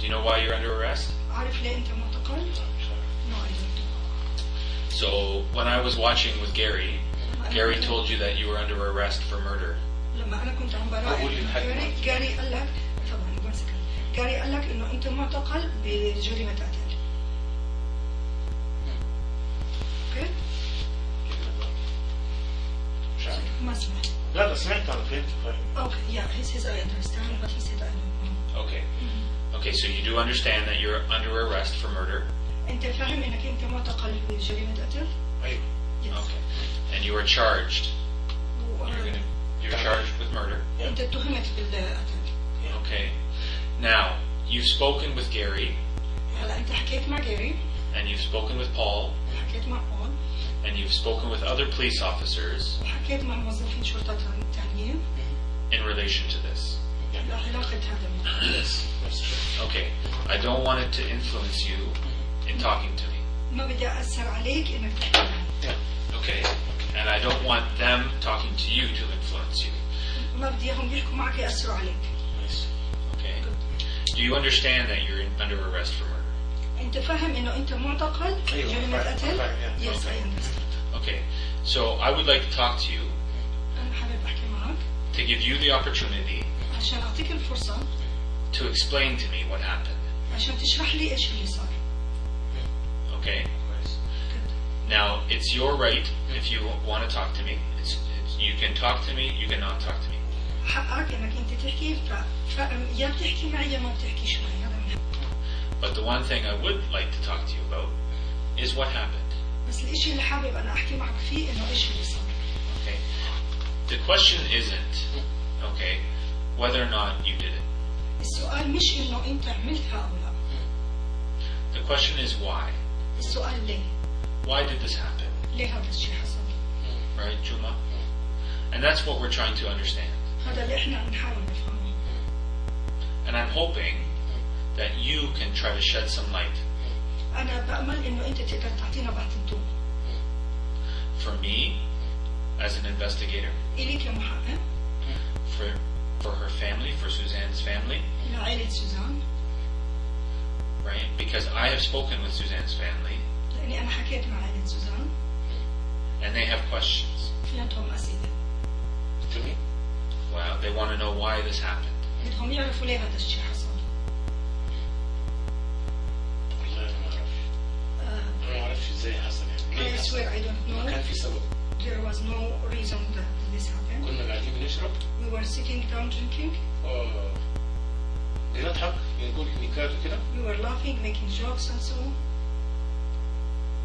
you know why you're under arrest? عارف ليه أنت معتقل؟ No, I don't know. So when I was watching with Gary told you that you were under arrest for murder. لما أنا كنت عم براقب جاري قال لك طبعا جاري قال لك إنه أنت معتقل بجريمة قتل. أوكي؟ ما سمعت. لا بس سمعت أنا فهمت. Okay, yeah, he says I understand, but he said I don't know. Okay. Okay, so you do understand that you're under arrest for murder. أنت فاهم إنك أنت معتقل بجريمة قتل؟ أيوه. Yes. Okay. And you are charged. You're charged with murder. أنت اتهمت بالقتل. Okay. Now, you've spoken with Gary. هلا أنت حكيت مع جاري. And you've spoken with Paul. حكيت مع بول. And you've spoken with other police officers. وحكيت مع موظفين شرطة ثانيين. In relation to this. لعلاقة هذا الموضوع. Yes, that's true. Okay. I don't want it to influence you in talking to me. ما بدي أثر عليك إنك تحكي معي. Okay. And I don't want them talking to you to influence you. ما بدي إياهم يحكوا معك يأثروا عليك. Yes. Okay. Do you understand that you're under arrest for murder? أنت فاهم إنه أنت معتقل جريمة قتل؟ Yes, I understand. Okay. So I would like to talk to you أنا حابب أحكي معك to give you the opportunity عشان أعطيك الفرصة to explain to me what happened. عشان تشرح لي إيش اللي صار. Okay? Now, it's your right if you want to talk to me. You can talk to me, you cannot talk to me. حقك إنك أنت تحكي يا بتحكي معي يا ما بتحكيش معي هذا من حقك. But the one thing I would like to talk to you about is what happened. بس الإشي اللي حابب أنا أحكي معك فيه إنه إيش اللي صار. Okay? The question isn't, okay, whether or not you did it. السؤال مش إنه أنت عملتها أو لا. The question is why. السؤال ليه؟ Why did this happen? ليه هذا الشيء حصل؟ Right, Juma? And that's what we're trying to understand. هذا اللي إحنا عم نحاول نفهمه. And I'm hoping that you can try to shed some light. أنا بأمل إنه أنت تقدر تعطينا بعض الضوء. For me, as an investigator. إلي كمحقق. For her family, for Suzanne's family. لعائلة سوزان. Right? Because I have spoken with Suzanne's family. لأني أنا حكيت مع عائلة سوزان. And they have questions. في عندهم أسئلة. To me? Well, they want to know why this happened. بدهم يعرفوا ليه هذا الشيء حصل. والله أنا ما أعرف. أنا ما أعرفش إزاي حصل يعني. I swear I don't know. ما كان في سبب. There was no reason that this happened. كنا قاعدين بنشرب. We were sitting down drinking. بنضحك بنقول كليكات وكده. We were laughing, making jokes and so on.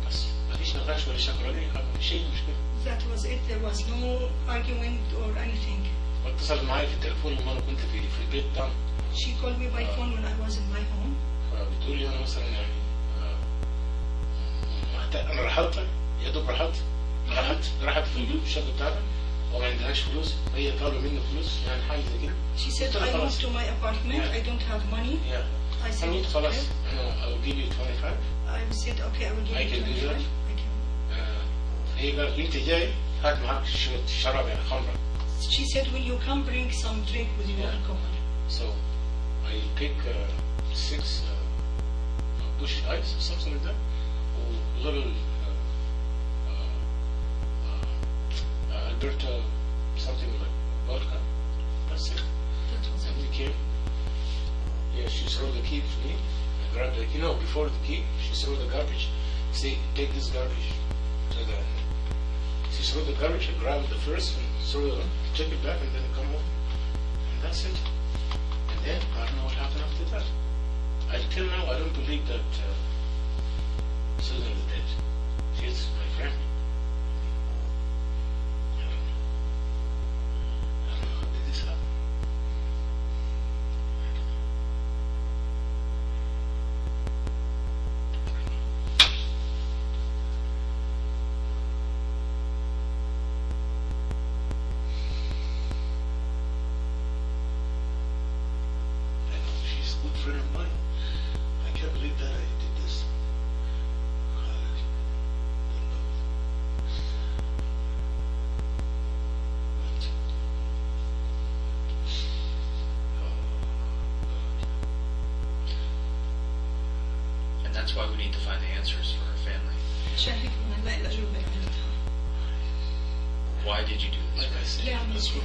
بس ما فيش نقاش ولا شكر ولا أي حاجة. ما في شيء مشكلة. That was it. There was no argument or anything. واتصل معي في التليفون لما أنا كنت في البيت بتاعنا. She called me by phone when I was in my home. فبتقول لي أنا مثلا يعني أنا رحلت يا دوب راحت في الشقة بتاعتها وما عندهاش فلوس هي طالبة مني فلوس يعني حاجة زي كده. She said I moved to my apartment. I don't have money. Yeah. I said خلاص okay. أنا I'll give you 25. I said okay, I will give I you can do 25. that. I can. هي قالت أنت جاي هات معاك شوية شراب يعني خمرة. She said, will you come bring some drink with you alcohol? So I pick 6 bush ice or something like that. A little Alberta something like vodka. That's it. That was And it. we came. Yeah, she threw the key to me. I grabbed it. You know, before the key, she threw the garbage. Say, take this garbage. So that she threw the garbage. I grabbed the first and threw it, took it back, and then come home. And that's it. And then I don't know what happened after that. Until now, I don't believe that Susan is dead. She's my friend. I don't know how did this happen. I know she's a good friend of mine. I can't believe that I did this. I don't know. that's why we need to find the answers for our family. عشان هيك بدنا نلاقي الأجوبة لعائلتها. Why did you do this? Like I said, that's what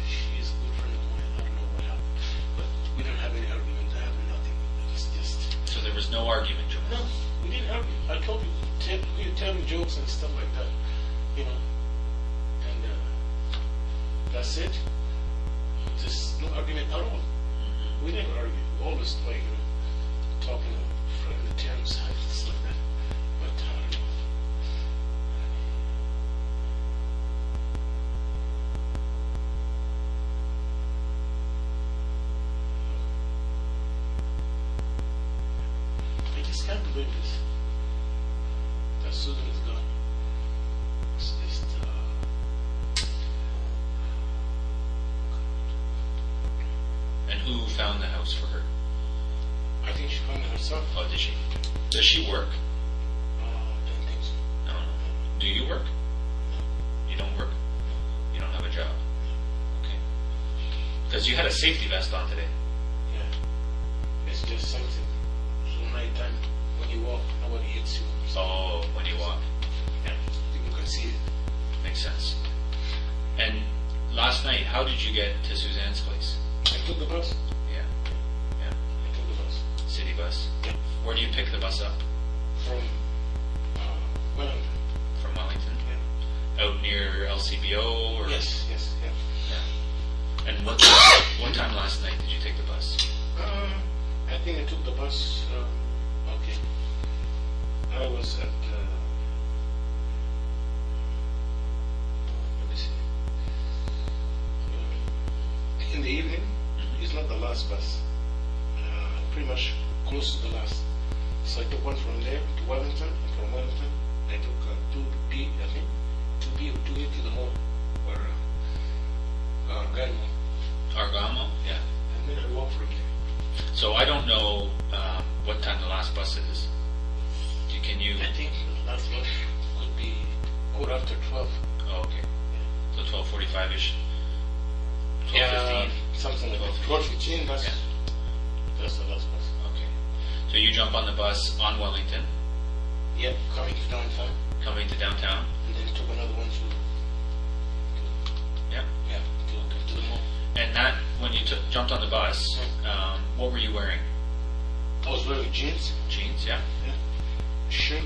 she is a good friend of mine. I don't know what happened, but we don't have any argument. I have nothing. It's just. So there was no argument, Juma? No, we didn't argue. I told you, we were telling jokes and stuff like that, you know, and that's it. Just no argument at all. We never argue. We always like, you know, talking from the terms, stuff like that. But I don't know. I just can't believe this. That Susan is gone. It's just, And who found the house for her? I think she found it herself. Oh, did she? Does she work? I don't think so. No. Do you work? You don't work? You don't have a job? Okay. Because you had a safety vest on today. Yeah. It's just something. So nighttime, when you walk, nobody hits you. So, Oh, when you walk. yeah, people can see it. Makes sense. And last night, how did you get to Suzanne's place? I took the bus. Yeah. Yeah. I took the bus. City bus. Yeah. Where do you pick the bus up? From, well, From Wellington? yeah. Out near LCBO? Or? Yes, yeah. Yeah. And what time last night did you take the bus? I think I took the bus, okay. I was at, let me see. In the evening, it's not the last bus. Pretty much close to the last. So I took one from there to Wellington, and from Wellington, I took 2B, I think, 2B or 2A to the mall, or Garmo. Argamo? Yeah. And then I walked from there. So I don't know what time the last bus is. Can you? I think the last one could be quarter after 12. Oh, okay. So 12:45ish. 12:15. Yeah, something like that. 12:15, Yeah. that's the last bus. Okay. So you jump on the bus on Wellington, Yeah, coming to downtown, coming to downtown. and then took another one to Yeah. the mall. And that when you jumped on the bus, what were you wearing? I was wearing jeans, Jeans. Yeah. a shirt,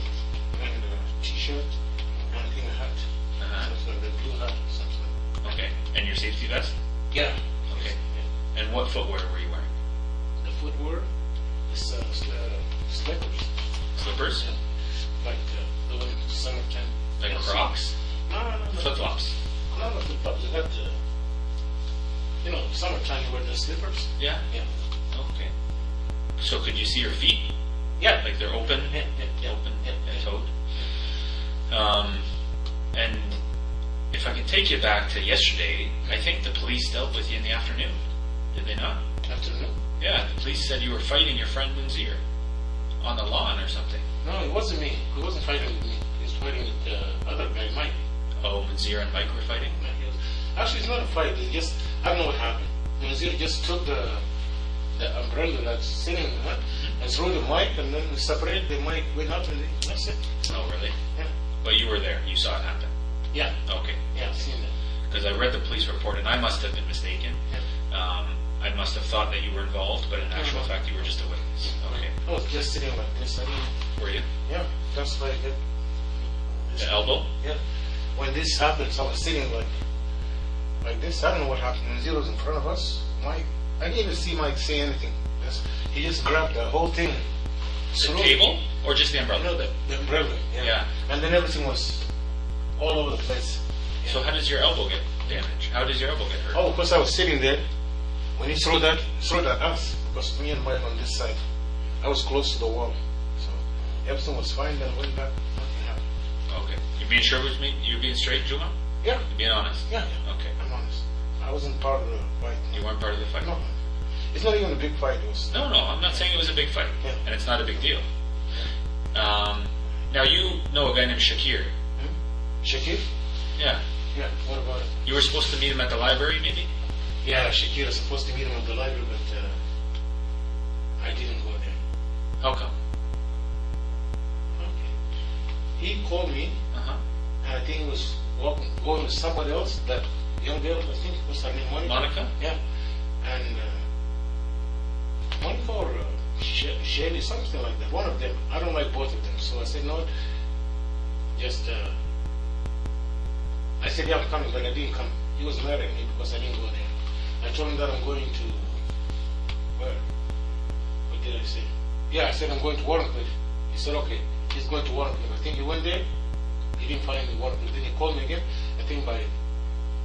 and a t-shirt, and I think a hat. Uh-huh. Something like that, blue hat, something. Okay. And your safety vest. Yeah. Okay. Yeah. And what footwear were you wearing? The footwear is slippers. Slippers. Like the one in summertime. Like Yes. Crocs. No. Flip flops. No, flip-flops. They got the, summertime you wear the slippers. Yeah. Yeah. Okay. So could you see your feet? Yeah. Like they're open, Yeah. open Yeah. and toed. And if I can take you back to yesterday, I think the police dealt with you in the afternoon. Did they not? Afternoon. Yeah, the police said you were fighting your friend Munzir on the lawn or something. No, it wasn't me. He wasn't fighting with me. He was fighting with the other guy, Mike. Oh, Munzir and Mike were fighting? Actually, it's not a fight. It's just, I don't know what happened. Nazir just took the umbrella that's sitting there and threw the mic, and then separated the mic, went up, and that's it. Oh, really? Yeah. But you were there. You saw it happen. Yeah. Okay. Yeah, I've seen that. Because I read the police report, and I must have been mistaken. Yeah. I must have thought that you were involved, but in actual Mhm. fact, you were just a witness. Okay. I was just sitting like this. I mean, Were you? yeah, that's why I get The elbow? Yeah. When this happens, I was sitting like this. I don't know what happened. Nazir was in front of us. Mike, I didn't even see Mike say anything. He just grabbed the whole thing. The table? Or just the umbrella? No, the umbrella. Yeah. And then everything was all over the place. So how does your elbow get damaged? How does your elbow get hurt? Oh, because I was sitting there. When he threw that at us, because me and Mike on this side, I was close to the wall. So everything was fine. Then I went back. Nothing happened. Okay. You being sure with me? You being straight, Juma? Yeah. You being honest? Yeah. Okay. I'm honest. I wasn't part of the fight. You weren't part of the fight? No. It's not even a big fight. It was. No, I'm not saying it was a big fight. Yeah. And it's not a big deal. Now you know a guy named Shakir. Shakir? Yeah. Yeah. What about it? You were supposed to meet him at the library, maybe? Yeah, Shakir was supposed to meet him at the library, but I didn't go there. How come? he called me, Uh-huh. and I think he was going with somebody else, that young girl, I think, what's her name, Monica? Monica? Yeah. And Monica or Shelly, something like that, one of them. I don't like both of them. So I said, no, just, I said, yeah, I'm coming, but I didn't come. He was mad at me because I didn't go there. I told him that I'm going to, where? What did I say? Yeah, I said I'm going to Warrencliffe. He said, okay, he's going to Warrencliffe. I think he went there, he didn't find me Warrencliffe. Then he called me again. I think by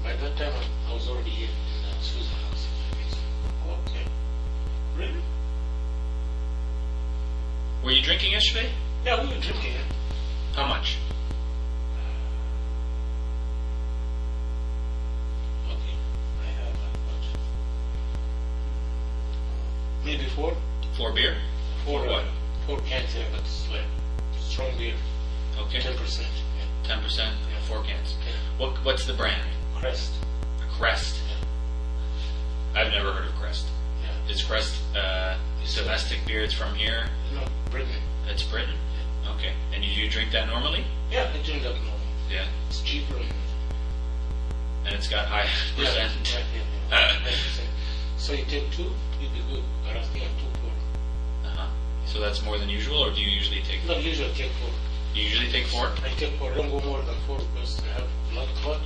that time I was already here in Susan's house. Okay. Really? Were you drinking yesterday? Yeah, we were drinking. Yeah. How much? Okay. I have what? Maybe four. 4 beer? Four what? 4 cans, yeah, but it's like strong beer. Okay. 10%. Yeah. 10%, 4 cans. Yeah. What's the brand? Crest. Crest. Yeah. I've never heard of Crest. Yeah. Is Crest domestic beer? It's from here? No, Britain. It's Britain? Okay. And you drink that normally? Yeah, I drink that normal. Yeah. It's cheaper. And it's got high percent? Yeah. 9%. So you take 2, you'll be good. But I think I took 4. Uh-huh. So that's more than usual, or do you usually take 4? No, usually I take 4. You usually take 4? I take 4. I don't go more than 4 because I have blood clot.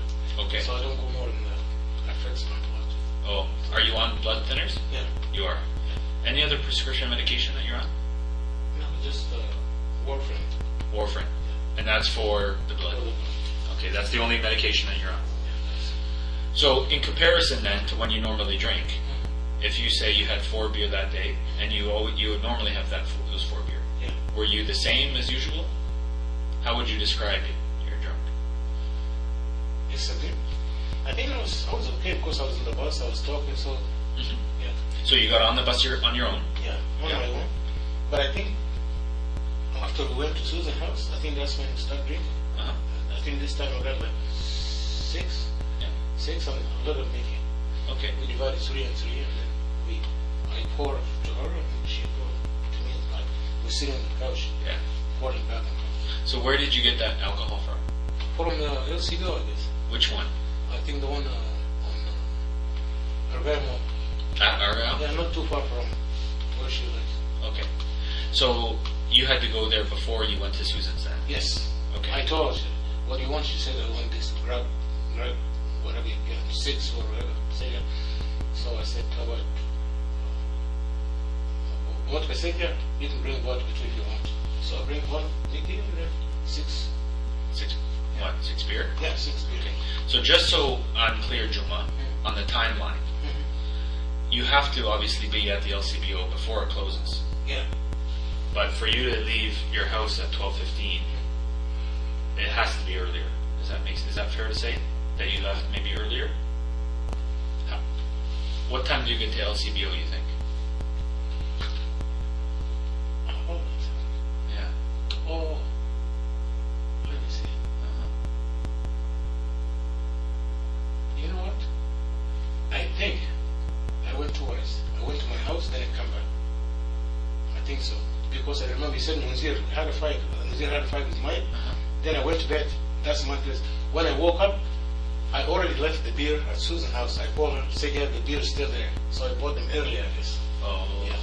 Okay. So I don't go more than that. It affects my blood. Oh, are you on blood thinners? Yeah. You are. Any other prescription medication that you're on? No, just warfarin. Warfarin. And that's for the blood? Okay, that's the only medication that you're on. So, in comparison then to when you normally drink, if you say you had 4 beer that day, and you would normally have those 4 beer, Yeah. were you the same as usual? How would you describe it? You're drunk. Yes, I did. I think I was okay because I was in the bus, I was talking, so Mhm. yeah. So you got on the bus on your own? Yeah, on Yeah. my own. But I think after we went to Susan's house, I think that's when we started drinking. Uh-huh. I think this time I got like 6. Yeah. 6 and a little making. Okay. We divided 3 and 3, and then I poured to her and she poured to me. Like we're sitting on the couch, Yeah. pouring back and forth. So where did you get that alcohol from? From LCBO, I guess. Which one? I think the one on Argamo. At Argyle? Yeah, not too far from where she lives. Okay. So you had to go there before you went to Susan's then? Yes. Okay. I told her, what do you want? She said, I want this. Grab whatever you get, 6 or whatever. Say, yeah. So I said, how about vodka? I said, yeah, you can bring vodka too if you want. So I bring 1 Mickey and then 6. 6 what? 6 beer? Yeah, 6 beer. Okay. So just so I'm clear, Juma, on the timeline, you have to obviously be at the LCBO before it closes. Yeah. But for you to leave your house at 12:15, it has to be earlier. Is that fair to say? That you left maybe earlier? What time do you get to LCBO, you think? Yeah. Oh, let me see. Uh-huh. You know what? I think I went twice. I went to my house, then I come back. I think so. Because I remember he said Munzir had a fight. Munzir had a fight with mine. Uh-huh. Then I went to bed. That's my place. When I woke up, I already left the beer at Susan's house. I called her, said, yeah, the beer is still there. So I bought them early, I guess. Oh. Yeah.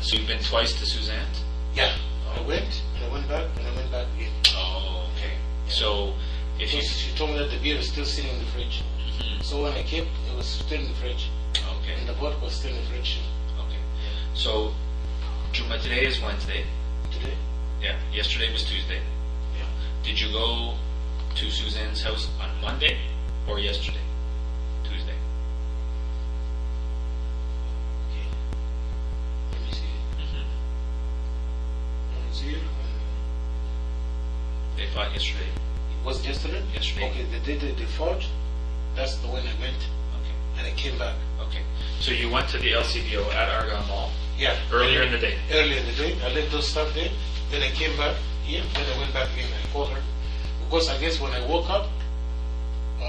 So you've been twice to Suzanne's? Yeah. Oh. I went, and I went back, and I went back again. Oh, okay. So if you... Because she told me that the beer is still sitting in the fridge. Mhm. So when I came, it was still in the fridge. Okay. And the vodka was still in the fridge. Okay. So, Juma, today is Wednesday. Today? Yeah. Yesterday was Tuesday. Yeah. Did you go to Suzanne's house on Monday or yesterday? Tuesday. Okay. Let me see. Mm-hmm. Munzir, They fought yesterday. was it yesterday? Yesterday. Okay, the day they fought, that's the when I went, Okay. and I came back. Okay. So you went to the LCBO at Argonne Mall Yeah. earlier in the day. Earlier in the day, I left those stuff there. Then I came back here. Then I went back again. I called her because I guess when I woke up, I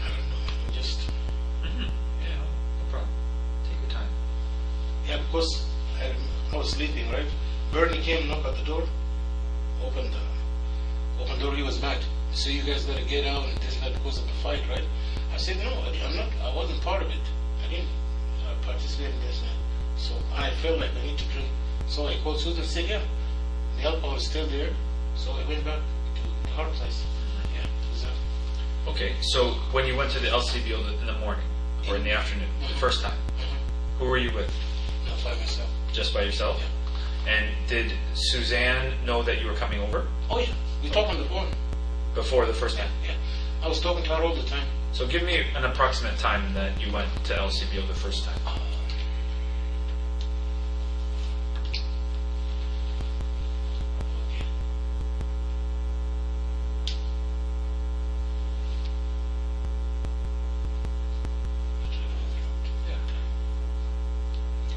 don't know. I just Mm-hmm. Yeah. No problem. Take your time. yeah, because I was sleeping, right? Bernie came, knocked at the door. opened the door. He was mad. So you guys gotta get out and this and that because of the fight, right? I said, no, I'm not. I wasn't part of it. I didn't participate in this. So I felt like I need to drink. So I called Susan and said, yeah, the alcohol is still there. So I went back to her place. Yeah, exactly. Okay, so when you went to the LCBO in the morning or in the afternoon, the first time, who were you with? Not by myself. Just by yourself? Yeah. And did Suzanne know that you were coming over Oh yeah, we talked on the phone. before the first time? Yeah. I was talking to her all the time. So give me an approximate time that you went to LCBO the first time.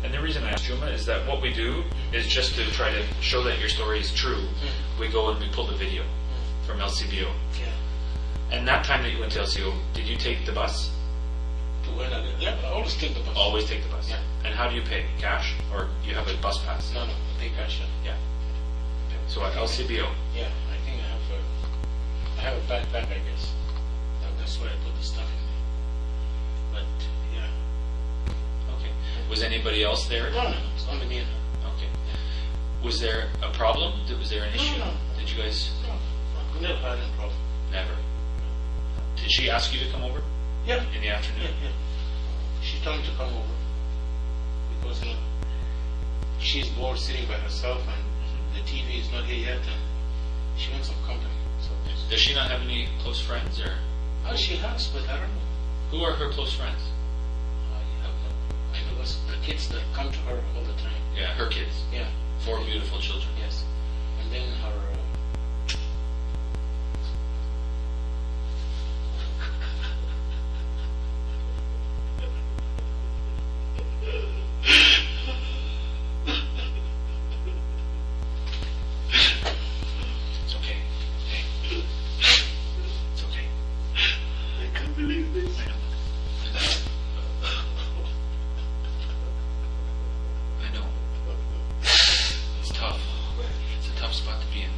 And the reason I asked Juma is that what we do is just to try to show that your story is true. We go and we pull the video from LCBO. Yeah. And that time that you went to LCBO, did you take the bus? To when I get, yeah, I always take the bus. Always take the bus. Yeah. And how do you pay? Cash? Or you have a bus pass? No, I take cash. Yeah. So at LCBO. Yeah, I think I have a backpack, I guess. That's where I put the stuff in there. But yeah. Okay. Was anybody else there? No, it's only me and her. Okay. Was there a problem? Was there an issue? No. Did you guys? No, we never had any problem. Never. Did she ask you to come over Yeah. in the afternoon? Yeah. She told me to come over because she's bored sitting by herself and the TV is not here yet and she wants some company. So Does she not have any close friends, or she has, but I don't know. who are her close friends? I have no. I know it's the kids that come to her all the time. Yeah, her kids. Yeah. 4 beautiful children. Yes. And then her. It's okay. Hey. It's okay. I can't believe this. I know. I know. It's tough. It's a tough spot to be in.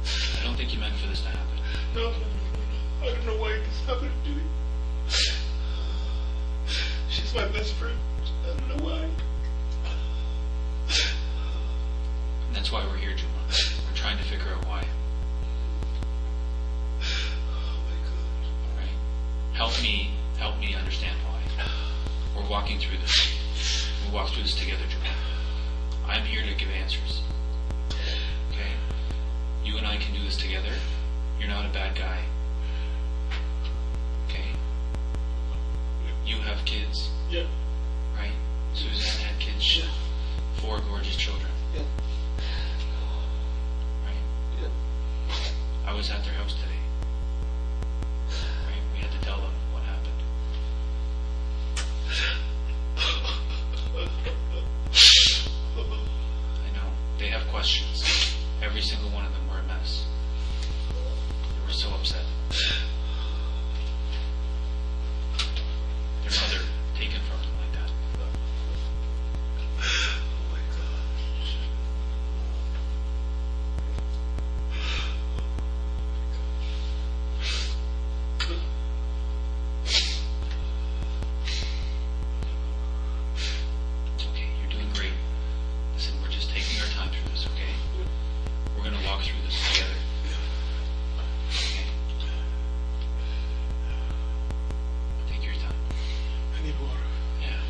I don't think you meant for this to happen. No. I don't know why this happened to me. She's my best friend. I don't know why. And that's why we're here, Juma. We're trying to figure out why. Oh my God. Right? Help me understand why. We're walking through this. We'll walk through this together, Juma. I'm here to give answers. Okay? You and I can do this together. You're not a bad guy. Okay? You have kids, Yeah. right? Suzanne had kids. 4 gorgeous children, Yeah. right? Yeah. I was at their house today. Right? We had to tell them what happened. I know. They have questions. Every single one of them were a mess. They were so upset. Their mother taken from them like that. Oh my God. It's okay. You're doing great. Listen, we're just taking our time through this, okay? We're going to walk through this together. Okay? Take your time. I need water. Yeah.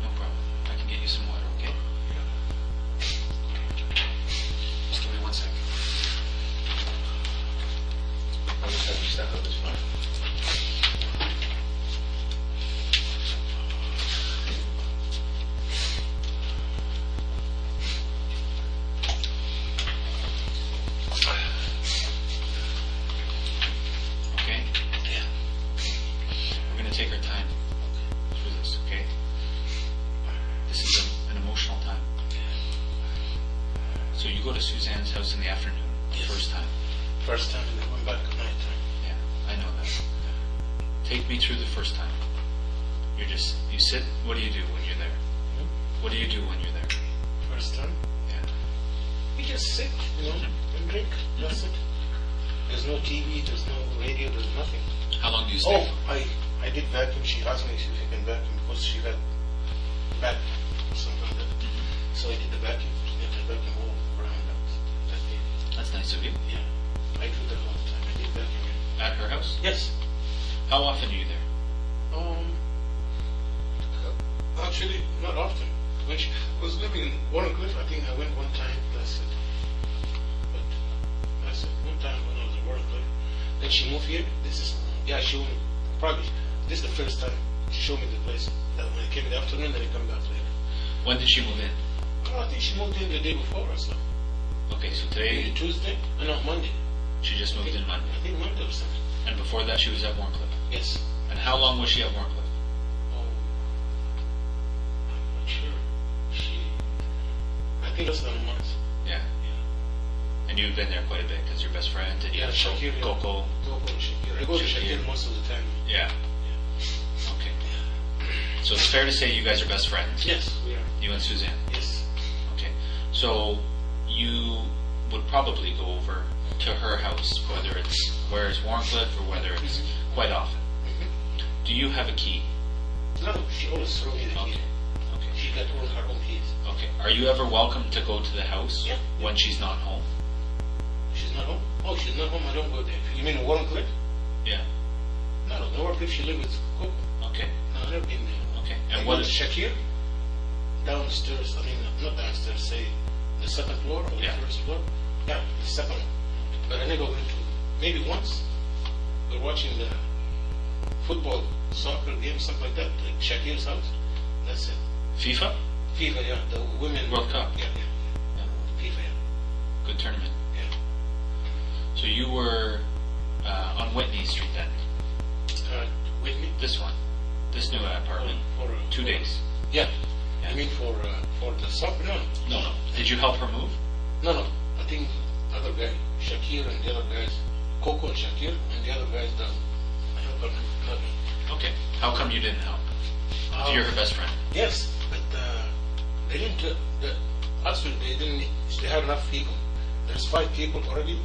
No problem. I can get you some water, okay? Just give me 1 second. I'll just have you step up this front. Okay? Yeah. We're going to take our time through this, okay? This is an emotional time. So you go to Suzanne's house in the afternoon, the Yes. first time. First time and then went back at night time. Yeah, I know that. Take me through the first time. You sit. What do you do when you're there? What do you do when you're there? First time, Yeah. we just sit, and drink. That's it. There's no TV, there's no radio, there's nothing. How long do you stay? Oh, I did vacuum. She asked me if I can vacuum because she had back or something like that. So I did the vacuum. Yeah, I vacuum all around that day. That's nice of you. Yeah, I do that all the time. I did vacuum. At her house? Yes. How often are you there? Actually, not often. When she was living in Warrencliffe, I think I went one time. That's it. But that's it. One time when I was in Warrencliffe. Then she moved here. She went, probably, this is the first time she showed me the place. That when I came in the afternoon, then I come back later. When did she move in? Oh, I think she moved in the day before or so. Okay, so Maybe today Tuesday? No, Monday. she just moved in Monday. I think Monday or something. And before that she was at Warncliffe. Yes. And how long was she at Warncliffe? Oh, I'm not sure. I think less than a month. Yeah. And you've been there quite a bit because your best friend and you Yeah, have Shakir. Coco. Coco and Shakir. I go to Shakir. Shakir most of the time. Yeah. Okay. So it's fair to say you guys are best friends. Yes, we are. You and Suzanne. Yes. Okay. So you would probably go over to her house, whether it's Warncliffe or whether it's quite often. Do you have a key? No, she always throw me the key. Okay. She got all her own keys. Okay. Are you ever welcome to go to the house Yeah. when she's not home? She's not home? Oh, she's not home. I don't go there. You mean in Warrencliffe? Yeah. No, in Warrencliffe she lives with Coco. Okay. No, I've never been there. Okay. I And go what to is Shakir? Downstairs. I mean, not downstairs. Say the second floor or Yeah. the first floor. Yeah, the second one. But I never went to. Maybe once. We're watching the football, soccer game, something like that. At Shakir's house. That's it. FIFA? FIFA, yeah. The women World Cup. Yeah. Yeah. FIFA, yeah. Good tournament. Yeah. So you were on Whitney Street then? Whitney. This one? This new apartment? For 2 days? Yeah. Yeah. You mean for the soccer? No. No. Did you help her move? No. I think other guy, Shakir and the other guys, Coco and Shakir, and the other guys done. I help her, not me. Okay. How come you didn't help? If you're her best friend. Yes, but they didn't. Actually, they have enough people. There's 5 people already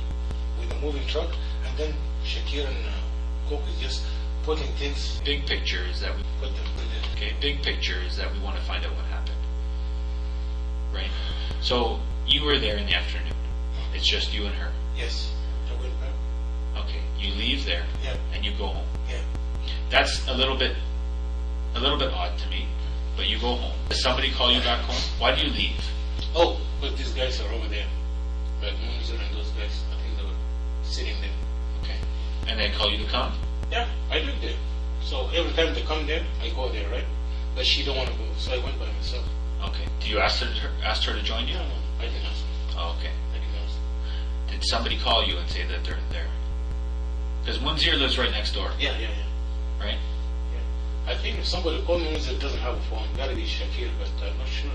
with a moving truck, and then Shakir and Coco is just putting things. Big picture is that we Put them in there. Okay, big picture is that we want to find out what happened. Right? So you were there in the afternoon. It's just you and her. Yes, I went back. Okay. You leave there Yeah, and you go home. yeah. That's a little bit odd to me. But you go home. Does somebody call you back home? Why do you leave? Oh, but these guys are over there. But Munzer and those guys, I think they were sitting there. Okay. And they call you to come? Yeah, I live there. So every time they come there, I go there, right? But she don't want to go, so I went by myself. Okay. Do you ask her to join you? No, I didn't ask. Oh, okay. I didn't ask. Did somebody call you and say that they're there? Because Munzir lives right next door, Yeah. right? I think if somebody called me that doesn't have a phone, gotta be Shakir, but I'm not sure.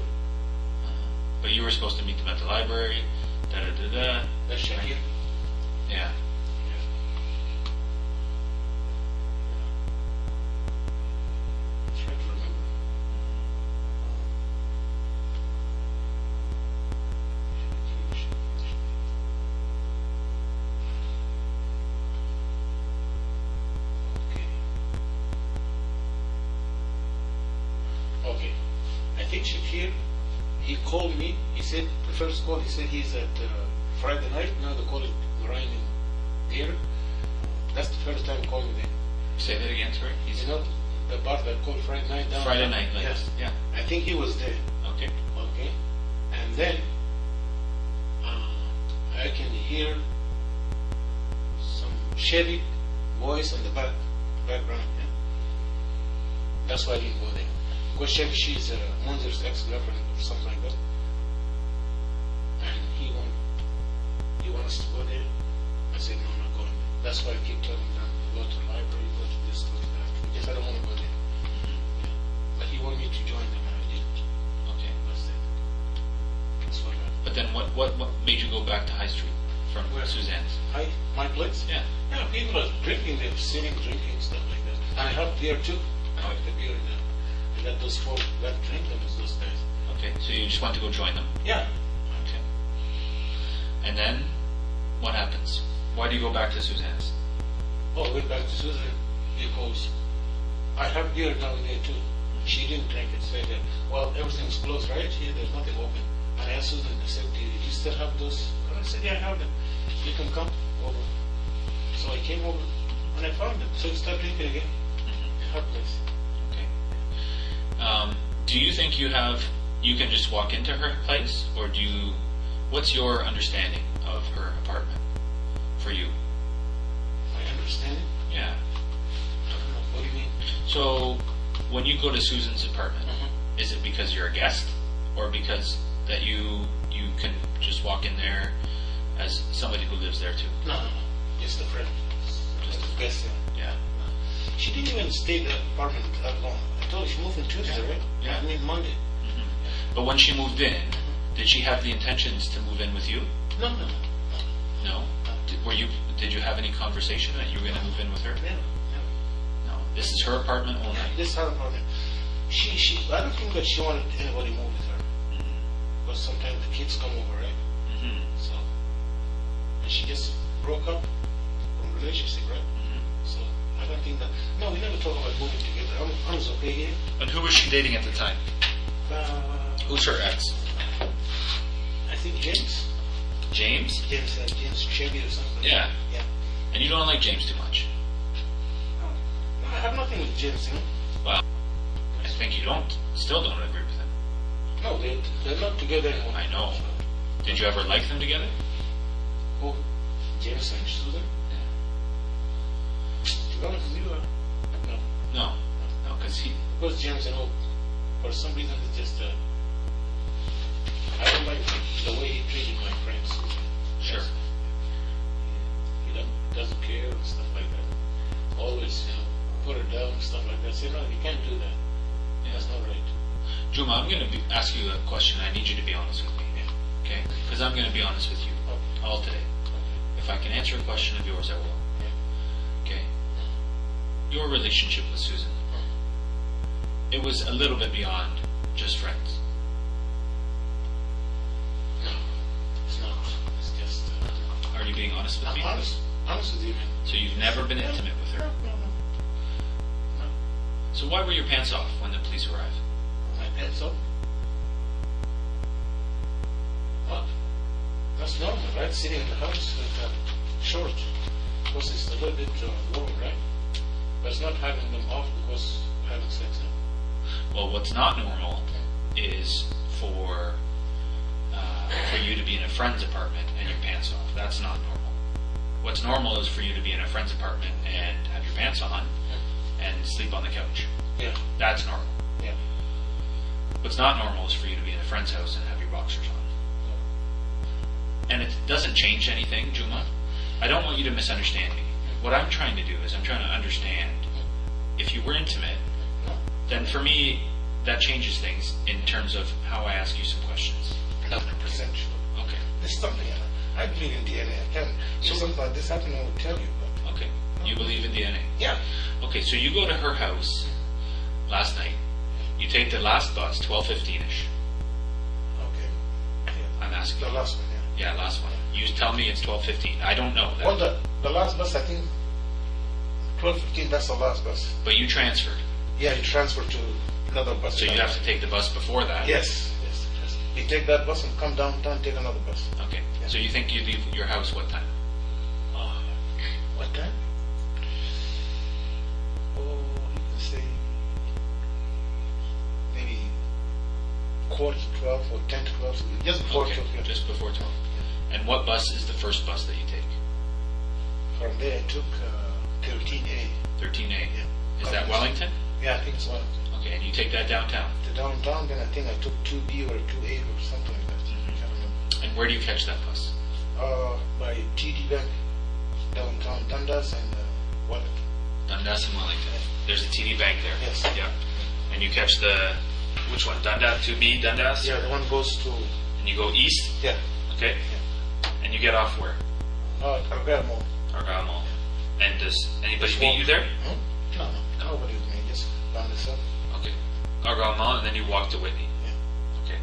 But you were supposed to meet them at the library. Da-da-da-da. That's Shakir. Yeah. Try to remember. Okay. I think Shakir, he called me. He said, the first call, he said he's at Friday night. Now they call it Ryan there. That's the first time calling me there. Say that again, sorry. You know, the bar that called Friday night down. Friday night, like, Yes. yeah. I think he was there. Okay. Okay. And then I can hear some Chevy voice in the background. Yeah? That's why I didn't go there. Because Chevy, she's Munzir's ex-girlfriend or something like that. And he wants us to go there. I said, no, I'm not going. That's why I keep telling them, go to the library, go to this, go to that. Because I don't want to go there. Yeah. But he wanted me to join them, and I didn't. Okay. That's it. That's what happened. But then what made you go back to High Street from Where? Suzanne's? My place? Yeah. Yeah, people are drinking, they're sitting, drinking, stuff like that. And I have beer too. I like the beer. We got those four, we got to drink them as those guys. Okay, so you just want to go join them. Yeah. Okay. And then, what happens? Why do you go back to Suzanne's? Oh, I went back to Susan because I have beer down there too. She didn't drink it. Said, well, everything's closed, right? Here, there's nothing open. And I asked Susan, I said, do you still have those? And I said, yeah, I have them. You can come over. So I came over and I found them. So I started drinking again in her place. Okay. Do you think you can just walk into her place, or what's your understanding of her apartment for you? I understand it. Yeah. I don't know. What do you mean? So, when you go to Susan's apartment, Mhm. is it because you're a guest, or because that you can just walk in there as somebody who lives there too? No. Just a friend. Just a guest. Yeah. She didn't even stay in the apartment that long. I told her she moved on Tuesday, Yeah. right? Yeah. I mean Monday. But when she moved in, did she have the intentions to move in with you? No. No. Did you have any conversation that you were going to move in with her? Never. No. This is her apartment only. This is her apartment. I don't think that she wanted anybody to move with her. Because sometimes the kids come over, right? Mm-hmm. So, and she just broke up from relationship, right? So, I don't think that, no, we never talk about moving together. I was okay here. And who was she dating at the time? Who's her ex? I think James. James? James Chevy or something. Yeah. Yeah. And you don't like James too much? I have nothing with James, you know. Well, I think you still don't agree with him. No, they're not together anymore. I know. Did you ever like them together? Who? James and Susan? To be honest with you, no. No. No, because Because James and Hope, for some reason, it's just, I don't like the way he treated my friends. Sure. He doesn't care and stuff like that. Always, put her down and stuff like that. I say, no, you can't do that. That's not right. Juma, I'm going to ask you a question. I need you to be honest with me. Okay? Because I'm going to be honest with you all today. If I can answer a question of yours, I will. Okay? Your relationship with Susan, it was a little bit beyond just friends. No, it's not. It's just. Are you being honest with I'm me? honest with you, man. So you've never been intimate with her? No. So why were your pants off when the police arrived? My pants up? What? That's normal, right? Sitting in the house with short. Because it's a little bit warm, right? But it's not having them off because having sex. No? Well, what's not normal is for you to be in a friend's apartment and your pants off. That's not normal. What's normal is for you to be in a friend's apartment and have your pants on and sleep on the couch. Yeah. That's normal. Yeah. What's not normal is for you to be in a friend's house and have your boxers on. And it doesn't change anything, Juma. I don't want you to misunderstand me. What I'm trying to do is I'm trying to understand if you were intimate, then for me, that changes things in terms of how I ask you some questions. 100% sure. Okay. There's something, I believe in DNA. So something like this happened, I would tell you. But Okay. You believe in DNA? yeah. Okay, so you go to her house last night. You take the last bus, 12:15ish. Okay. Yeah. I'm asking. The you. last one, yeah. Yeah, last one. You tell me it's 12:15. I don't know that. Well, the last bus, I think, 12:15, that's the last bus. But you transferred. Yeah, you transfer to another bus. So you have to take the bus before that. Yes. You take that bus and come downtown, take another bus. Okay. Yeah. So you think you leave your house what time? What time? Oh, you can say maybe 11:45 or 10 to 12. Just before Okay, 12. Yeah. just before 12. And what bus is the first bus that you take? From there, I took 13A. 13A. Yeah. Is that Wellington? Yeah, I think it's one. Okay, and you take that downtown. To downtown, then I think I took 2B or 2A or something like that. I can't remember. And where do you catch that bus? By TD Bank, downtown Dundas and Wellington. Dundas and Wellington. There's a TD Bank there. Yes. Yeah. And you catch which one? Dundas, 2B, Dundas? Yeah, the one goes to, And you go east? yeah, Okay. And you get off where? Argyle Mall. Argyle Mall. And does anybody Just meet walk. you there? No, nobody with me. Just by myself. Okay. Argyle and then you walk to Whitney. Yeah. Okay.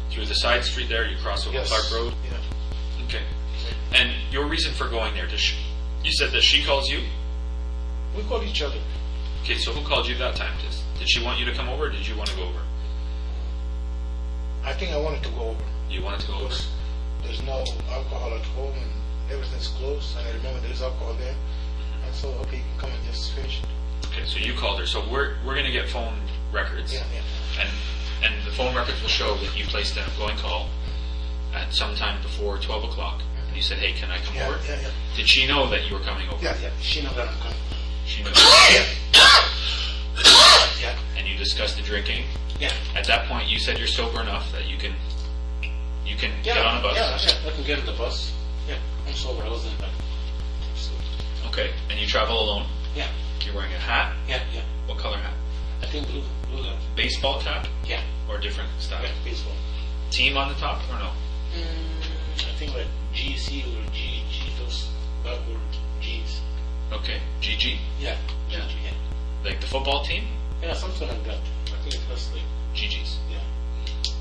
Through the side street there, you cross over Yes. Clark Road. Yeah. Okay. And your reason for going there, you said that she calls you? We call each other. Okay, so who called you that time? Did she want you to come over or did you want to go over? I think I wanted to go over. You wanted to go over? Because there's no alcohol at home and everything's closed, and I remember there's alcohol there. And so, okay, you can come and just finish it. Okay, so you called her. So we're going to get phone records. Yeah, yeah. And the phone records will show that you placed an outgoing call at some time before 12 o'clock. And you said, hey, can I come Yeah, over? yeah, yeah. Did she know that you were coming over? Yeah, yeah. She knows that I'm coming. She knew. Yeah. And you discussed the drinking. Yeah. At that point, you said you're sober enough that you can Yeah, get on a bus. Yeah, I can get on the bus. Yeah, I'm sober. I wasn't bad. So, Okay, and you travel alone. yeah, You're wearing a hat. yeah, yeah. What color hat? I think blue hat. Baseball cap Yeah, or different style? yeah, baseball. Team on the top or no? I think like GC or GG, those backward Gs. Okay, GG, Yeah, Yeah. GG, yeah. like the football team. Yeah, something like that. I think it was like, GGs. yeah.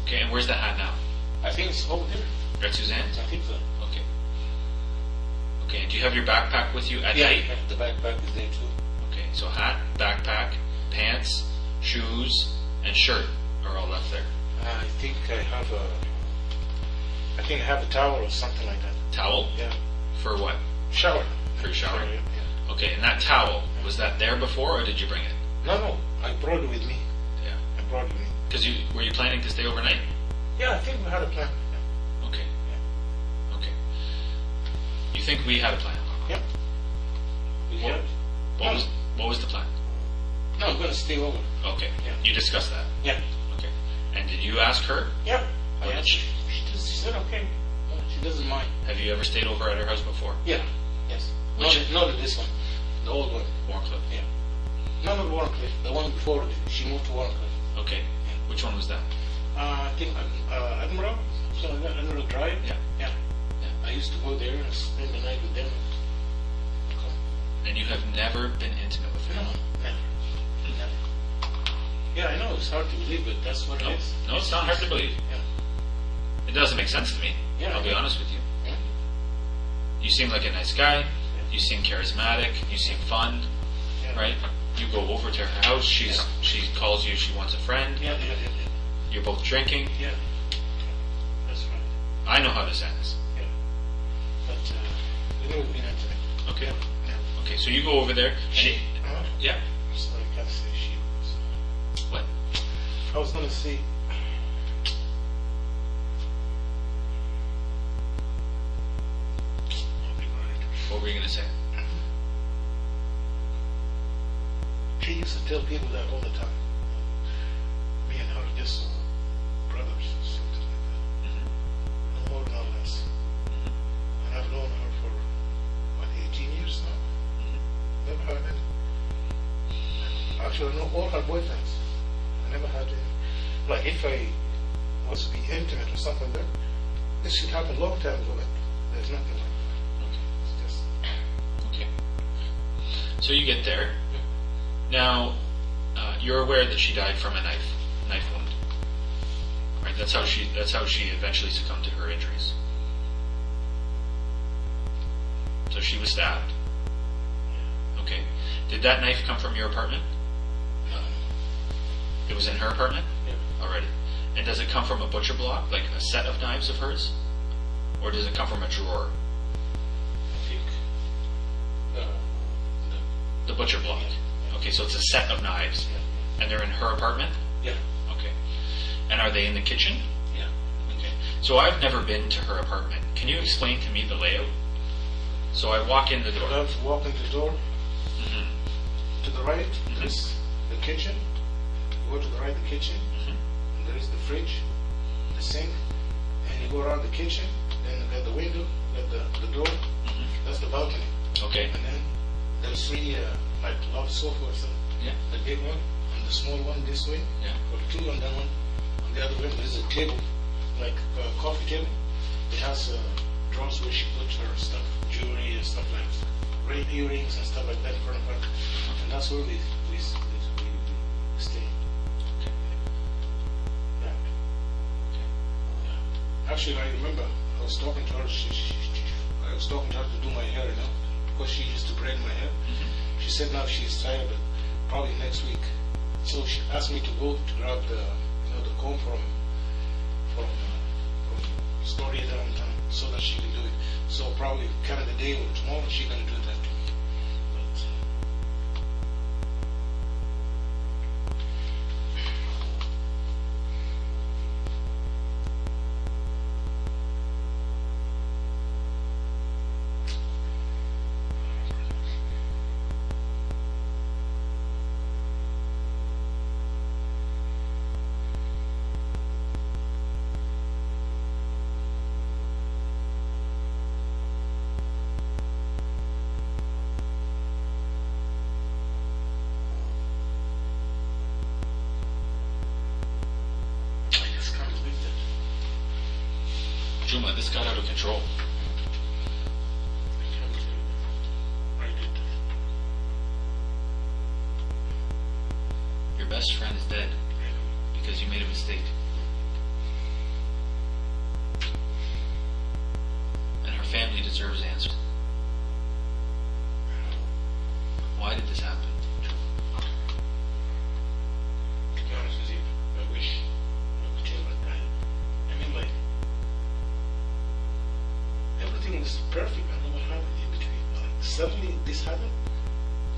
Okay, and where's the hat now? I think it's over there. At Suzanne's. I think so. Okay. Okay, and do you have your backpack with you at Yeah, night? yeah, the backpack is there too. Okay, so hat, backpack, pants, shoes, and shirt are all left there. I think I have a towel or something like that. Towel? Yeah. For what? Shower. For your shower? Yeah. Okay, and that towel, was that there before or did you bring it? No, I brought it with me. Yeah. I brought it with me. Because were you planning to stay overnight? Yeah, I think we had a plan. Okay. Okay. You think we had a plan? Yeah. We What, had. what was the plan? No, I'm gonna stay over. Okay. Yeah. You discussed that. Yeah. Okay. And did you ask her? Yeah. I What did asked her. She said okay. No, she doesn't mind. Have you ever stayed over at her house before? Yeah. Yes. Which- Not this one. The old one. Warncliffe. Yeah. No, not Warncliffe. The one before she moved to Warncliffe. Okay. Which one was that? I think Admiral. So Admiral Drive. Yeah. Yeah. Yeah. I used to go there and spend the night with them. And you have never been intimate with her? No, never. Never. Yeah, I know it's hard to believe, but that's what No, it is. no, it's not hard to believe. Yeah. It doesn't make sense to me. Yeah, I'll be yeah. honest with you. Yeah. You seem like a nice guy. You seem charismatic. You seem fun, Yeah. right? You go over to her house. She calls you. She wants a friend. Yeah. You're both drinking. Yeah. That's right. I know how this ends. Yeah. But we've never been intimate. Okay. Yeah. Okay. So you go over there. And She. yeah. Sorry, I can't say she. What? I was gonna say. What were you gonna say? She used to tell people that all the time. Me and her just brothers, something like that. No more, no less. And I've known her for, what, 18 years now? Never had any. Actually, I know all her boyfriends. I never had any. Like, if I was to be intimate or something like that, this should happen a long time ago. Like, there's nothing like that. It's just. Okay. So you get there. Now, you're aware that she died from a knife wound, right? That's how she eventually succumbed to her injuries. So she was stabbed. Okay. Did that knife come from your apartment? It was in her apartment? Yeah. Already. And does it come from a butcher block, like a set of knives of hers? Or does it come from a drawer? I think. The butcher block. Okay, so it's a set of knives. Yeah. And they're in her apartment? Yeah. Okay. And are they in the kitchen? Yeah. Okay. So I've never been to her apartment. Can you explain to me the layout? So I walk in the You door. have to walk in the door. Mhm. To the right Mhm. is the kitchen. You go to the right, the kitchen. Mhm. And there is the fridge, the sink, and you go around the kitchen. Then you got the window, you got the door. Mhm. That's the balcony. Okay. And then there's three like love sofas. Yeah. The big one and the small one this way. Yeah. Or two, and then one on the other way. There's a table, like a coffee table. It has drawers where she puts her stuff, jewelry and stuff like ring earrings and stuff like that in front of her. And that's where we stay. Yeah. Actually, I remember I was talking to her. I was talking to her to do my hair, because she used to braid my hair. She said now she's tired, but probably next week. So she asked me to go to grab the comb from store here downtown so that she can do it. So probably kind of the day or tomorrow she's gonna do that to me. But I just can't believe that. Juma, this got out of control. I can't believe that. I did that. Your best friend is dead because you made a mistake. And her family deserves answers. Why did this happen? To be honest with you, I wish I could tell her that. I mean, like, everything was perfect. I don't know what happened in between. Like, suddenly this happened.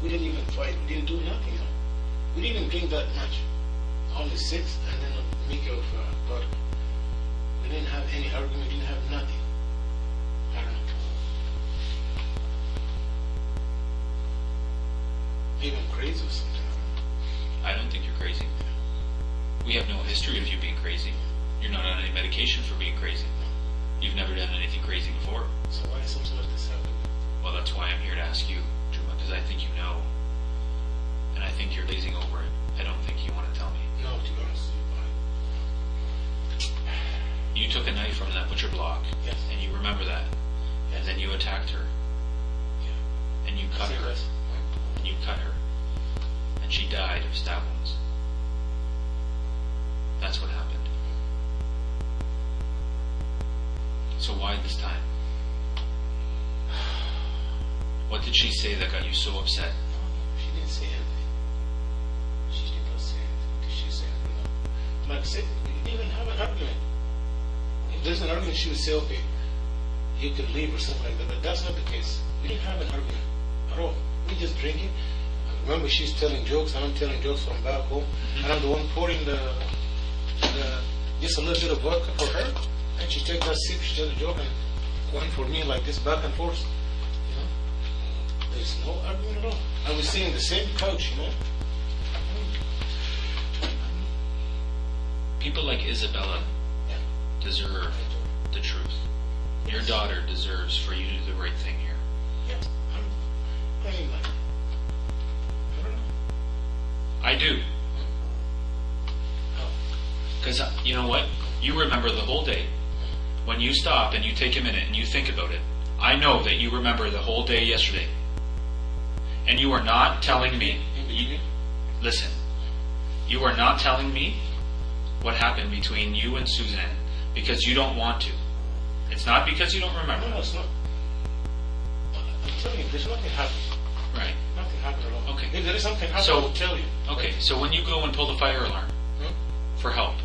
We didn't even fight. We didn't do nothing. We didn't even drink that much. Only 6, and then a week of vodka. We didn't have any argument. We didn't have nothing. I don't know. Maybe I'm crazy or something. I don't think you're crazy. We have no history of you being crazy. You're not on any medication for being crazy. You've never done anything crazy before. So why is something like this happening? Well, that's why I'm here to ask you, Juma, because I think you know. And I think you're glazing over it. I don't think you want to tell me. No, to be honest with you, You took a knife from that butcher block. Yes. And you remember that. Yes. And then you attacked her. Yeah. And you cut her. Yes. And you cut her. And she died of stab wounds. That's what happened. So why this time? What did she say that got you so upset? She didn't say anything. She did not say anything. Did she say anything? No. Like I said, we didn't even have an argument. If there's an argument, she would say, okay, you can leave or something like that. But that's not the case. We didn't have an argument at all. We just drinking. Remember, she's telling jokes, and I'm telling jokes from back home. And I'm the one pouring just a little bit of vodka for her. And she takes that sip, she tells a joke, and one for me like this, back and forth. There's no argument at all. I was sitting in the same couch, People like Isabella Yeah. deserve the truth. Your daughter deserves for you to do the right thing here. Yeah. I mean, like, I don't know. I do. How? Because you know what? You remember the whole day. When you stop and you take a minute and you think about it, I know that you remember the whole day yesterday. And you are not telling me. Listen, you are not telling me what happened between you and Suzanne because you don't want to. It's not because you don't remember. No, it's not. I'm telling you, there's nothing happened. Right. Nothing happened at all. Okay. If there is something happened, So- I will tell you. Okay, so when you go and pull the fire alarm for help,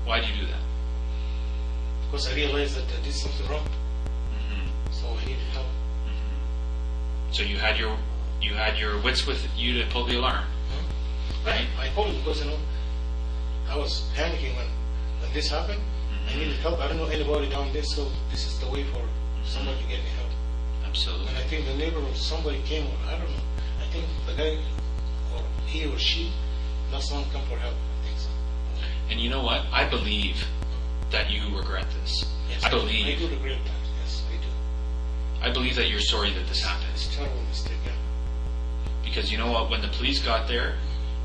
why do you do that? Because I realized that I did something wrong, so I needed help. So you had your wits with you to pull the alarm. Right. I told him because, I was panicking when this happened. I needed help. I don't know anybody down there, so this is the way for somebody to get me help. Absolutely. And I think the neighbor or somebody came, or I don't know. I think the guy, or he or she, not someone come for help. I think so. And you know what? I believe that you regret this. Yes, I I do believe. regret that. Yes, I do. I believe that you're sorry that this happened. It's a terrible mistake. Yeah. Because you know what? When the police got there,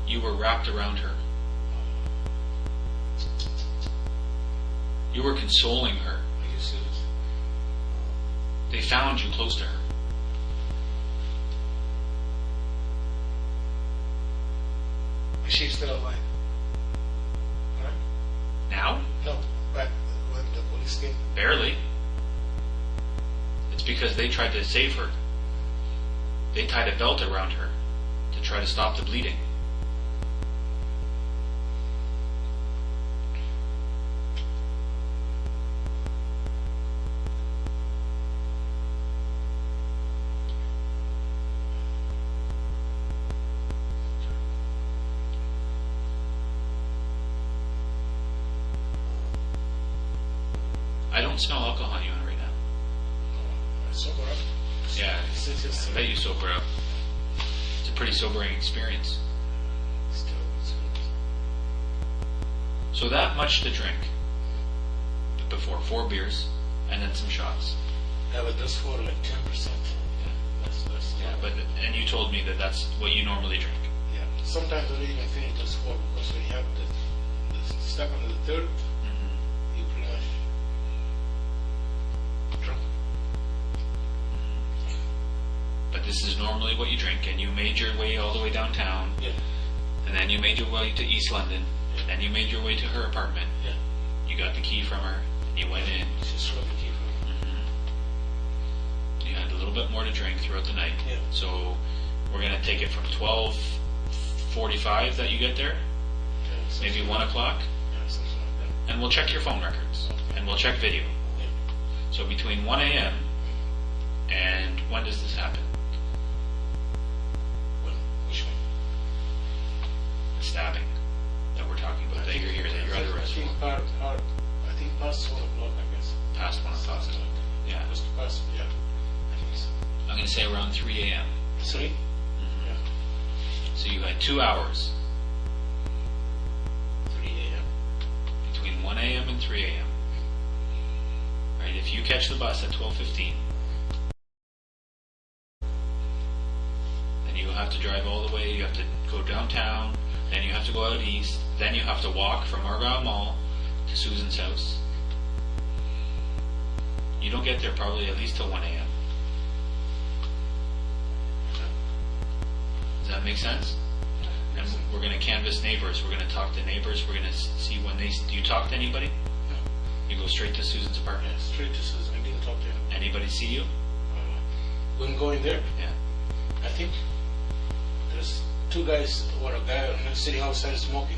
you were wrapped around her. You were consoling her. Are you serious? They found you close to her. She's she's still alive. Right? Now? No, back when the police came. Barely. It's because they tried to save her. They tied a belt around her to try to stop the bleeding. I don't smell alcohol on you right now. Sober up. Yeah, I bet you sober up. It's a pretty sobering experience. Still. So that much to drink before 4 beers and then some shots. Yeah, but that's for like 10%. Yeah, that's Yeah, but and you told me that that's what you normally drink. yeah. Sometimes I don't even finish those 4 because when you have the second and the third, you pretty much drunk. But this is normally what you drink, and you made your way all the way downtown, Yeah, and then you made your way to East London, Yeah. and you made your way to her apartment. yeah. You got the key from her, and you went in. She's from the key for You had a little bit more to drink throughout the night. Yeah. So we're going to take it from 12:45 that you get there, maybe 1 o'clock, Yeah, something like that. and we'll check your phone records, and we'll check video. Yeah. So between 1 a.m. and when does this happen? Well, which one? The stabbing that we're talking about, that you're here, that you're under arrest I think for. I think past 1 o'clock, I guess. Past 1 o'clock. Something like that. Yeah. Just past, yeah. I think so. I'm going to say around 3 a.m. 3? Yeah. So you had 2 hours 3 a.m. between 1 a.m. and 3 a.m. Right? If you catch the bus at 12:15, then you have to drive all the way. You have to go downtown. Then you have to go out east. Then you have to walk from Argyle Mall to Susan's house. You don't get there probably at least till 1 a.m. Does that make sense? And we're going to canvass neighbors. We're going to talk to neighbors. We're going to see when they. Do you talk to anybody? No. You go straight to Susan's apartment. Yeah, straight to Susan. I didn't talk to him. Anybody see you? When going there, Yeah. I think there's 2 guys or a guy sitting outside smoking.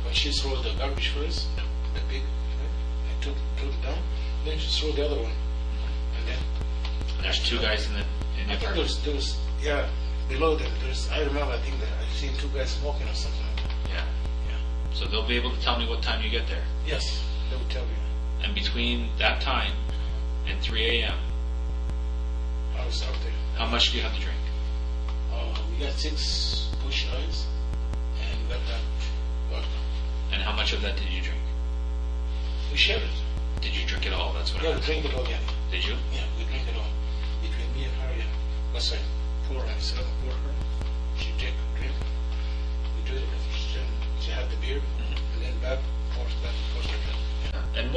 When she threw the garbage first, the big, I took it down. Then she threw the other one, and then There's 2 guys in the I think apartment. there's yeah, below them. I remember. I think that I've seen 2 guys smoking or something like that. Yeah. Yeah. So they'll be able to tell me what time you get there. Yes, they will tell you. And between that time and 3 a.m., I was out there. how much do you have to drink? We got 6 push ice, and we got that vodka. And how much of that did you drink? We shared it. Did you drink it all? That's what Yeah, I we meant. drink it all. Yeah, Did you? yeah, we drink it all between me and her. Yeah, that's right. Pour myself, pour her. She take a drink. We do it. She had the beer, and then back, pour that, pour that. And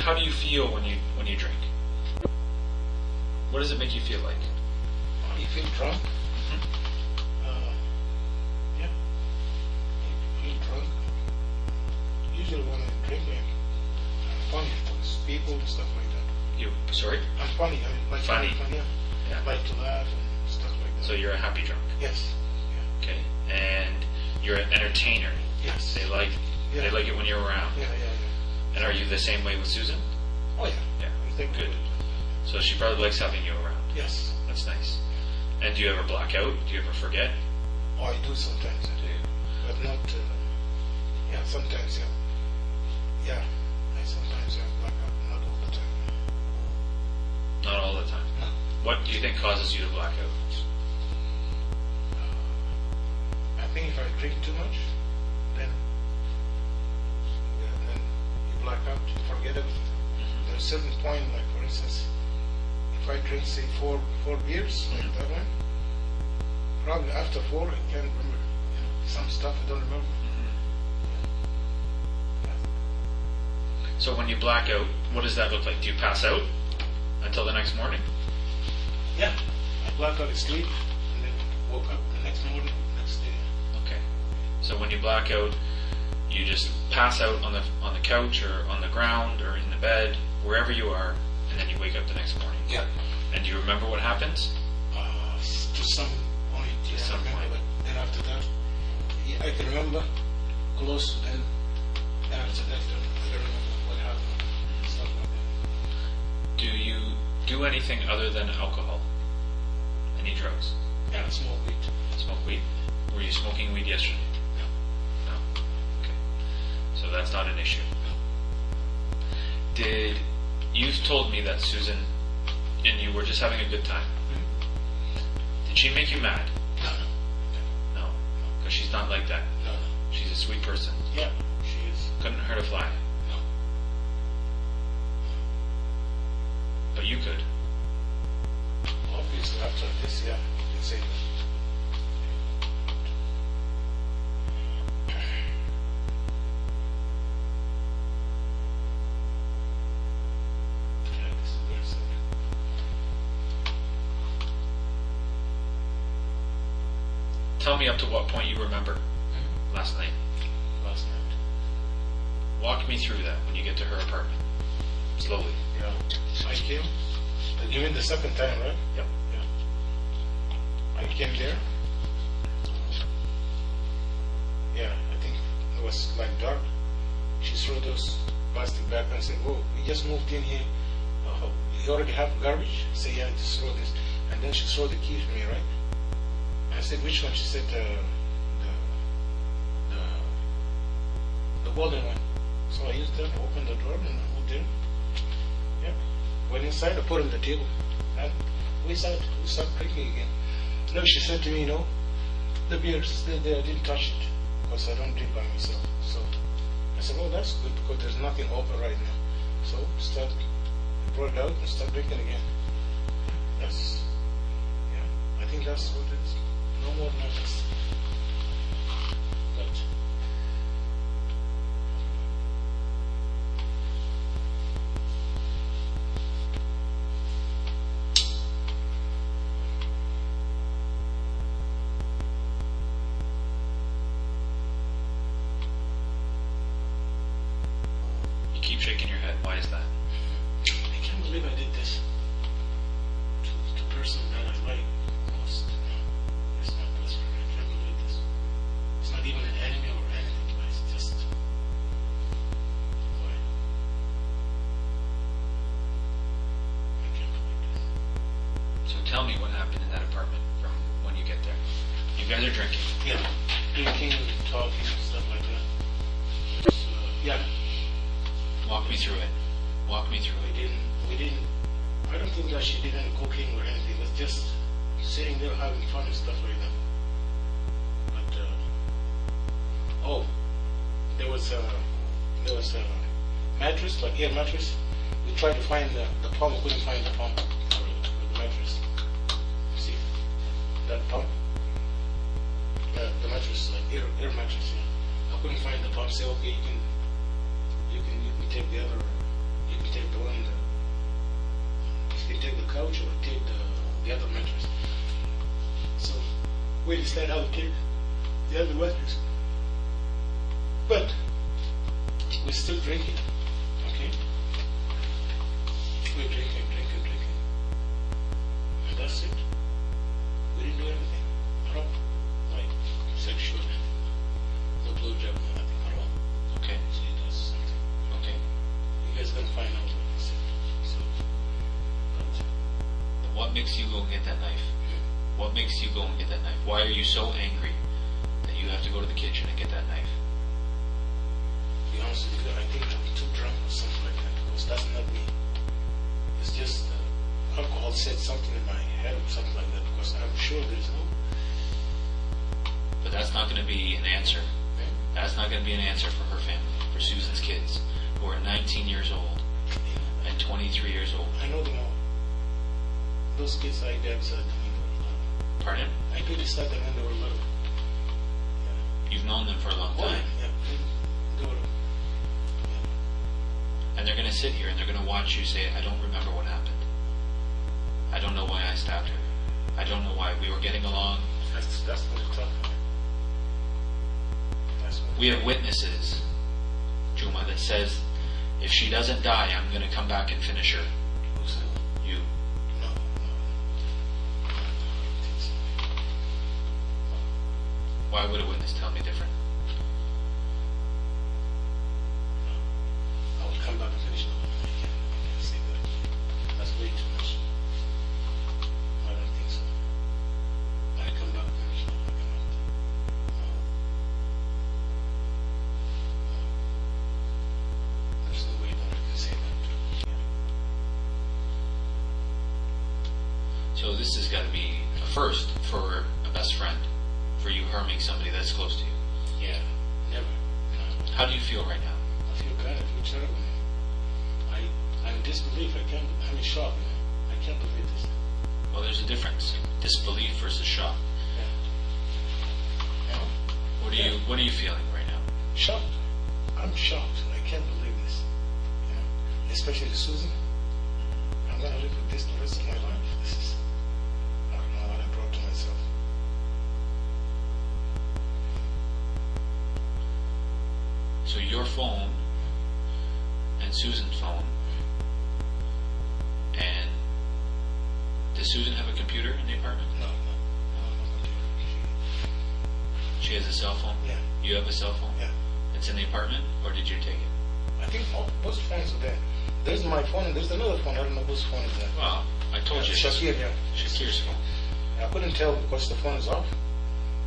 how do you feel when you drink? What does it make you feel like? You feel drunk? Yeah. You feel drunk. Usually when I drink, I'm funny with people and stuff like that. You sorry? I'm funny. I like Funny. To have fun, yeah. Yeah. I like to laugh and stuff like that. So you're a happy drunk. Yes. Yeah. Okay. And you're an entertainer. Yes. They like it when you're around. Yeah, yeah, yeah. And are you the same way with Susan? Oh yeah. Yeah. I think Good. So she probably likes having you around. Yes. That's nice. And do you ever black out? Do you ever forget? Oh, I do sometimes. Do you? But not. Yeah, sometimes. Yeah. Yeah. I sometimes black out. Not all the time. Not all the time. No. What do you think causes you to black out? I think if I drink too much, then you black out, you forget everything. There's a certain point, like for instance, if I drink say four beers, like that one, probably after 4 I can't remember. Some stuff I don't remember. So when you black out, what does that look like? Do you pass out until the next morning? Yeah, I black out, sleep, and then woke up the next morning, next day. Okay. So when you black out, you just pass out on the couch or on the ground or in the bed, wherever you are, and then you wake up the next morning. Yeah. And do you remember what happens? To some point, yes, some I remember. point. But then after that, I can remember close. Then after that, I don't remember what happened. Stuff like that. Do you do anything other than alcohol? Any drugs? Yeah, smoke weed. Smoke weed? Were you smoking weed yesterday? No. Okay. So that's not an issue. You've told me that Susan and you were just having a good time. Did she make you mad? No. No. Because she's not like that. No. She's a sweet person. Yeah, she is. Couldn't hurt a fly. No. But you could. Obviously, after this, yeah, you can say that. Yeah, this is very sad. Tell me up to what point you remember last night. Last night. Walk me through that when you get to her apartment. Slowly. Yeah. I came. You mean the second time, right? Yep. Yeah. I came there. Yeah, I think it was like dark. She threw those plastic bags and said, "Oh, we just moved in here. You already have garbage?" I said, "Yeah, just throw this." And then she threw the key to me, right? I said, "Which one?" She said, the golden one. So I used that, opened the door, and I moved in. Yeah. Went inside, I put it on the table, and we started drinking again. No, she said to me, the beer is still there, I didn't touch it, because I don't drink by myself. So I said, "Oh, that's good, because there's nothing open right now." So I brought it out and started drinking again. Yeah, I think that's what it is. No more than that. But You keep shaking your head. Why is that? I can't believe I did this to the person that I like most. It's my best friend. I can't believe this. It's not even an enemy or anything, but it's just why? I can't believe this. So tell me what happened in that apartment from when you get there. You guys are drinking. Yeah, drinking, talking, and stuff like that. It's, yeah, Walk me through it. Walk me through it. we didn't. I don't think that she did any cooking or anything. It was just sitting there having fun and stuff like that. But there was a mattress, like air mattress. We tried to find the pump. We couldn't find the pump for the mattress. See that pump? The mattress, like air mattress. Yeah. I couldn't find the pump. Say, okay, you can take the other. You can take the one. You can take the couch or take the other mattress. So we decided how to take the other mattress. But we're still drinking. Okay? We're drinking. And that's it. We didn't do anything at all. Like sexual, no blowjob, no nothing at all. Okay. So that's something. Okay. You guys gonna find out what he said. So, but What makes you go and get that knife? What makes you go and get that knife? Why are you so angry that you have to go to the kitchen and get that knife? to be honest with you, I think I'm too drunk or something like that. Because that's not me. It's just alcohol said something in my head or something like that. Because I'm sure there's no. But that's not going to be an answer. That's not going to be an answer for her family, for Susan's kids, who are 19 years old and 23 years old. I know them all. Those kids I babysat them when they were little. Pardon? I babysat them when they were little. You've known them for a long Oh, time. yeah. They were, And they're going to sit here and they're going to watch you say, I don't remember what happened. I don't know why I stabbed her. I don't know why we were getting along. that's what it's talking about. That's what. We have witnesses, Juma, that says if she doesn't die, I'm going to come back and finish her. Who said that? You. No, no. I don't think so. Why would a witness tell me different? I will come back and finish. No, I can't say that. That's way too much. I don't think so. I come back and finish. No, I cannot. No. There's no way that I can say that. So this has got to be a first for a best friend, for you harming somebody that's close to you. Yeah, never. No. How do you feel right now? I feel bad. I feel terrible. I'm in disbelief. I'm in shock. I can't believe this. Well, there's a difference. Disbelief versus shock. Yeah. What are you feeling right now? Shocked. I'm shocked. I can't believe this. You know, especially Susan. I'm gonna live with this the rest of my life. This is. I don't know what I brought to myself. So your phone and Susan's phone, and does Susan have a computer in the apartment? No. She has a cell phone? Yeah. You have a cell phone? Yeah. It's in the apartment, or did you take it? I think both phones are there. There's my phone and there's another phone. I don't know whose phone is that. Well, I told you. Shakir, yeah. Shakir's phone. I couldn't tell because the phone is off.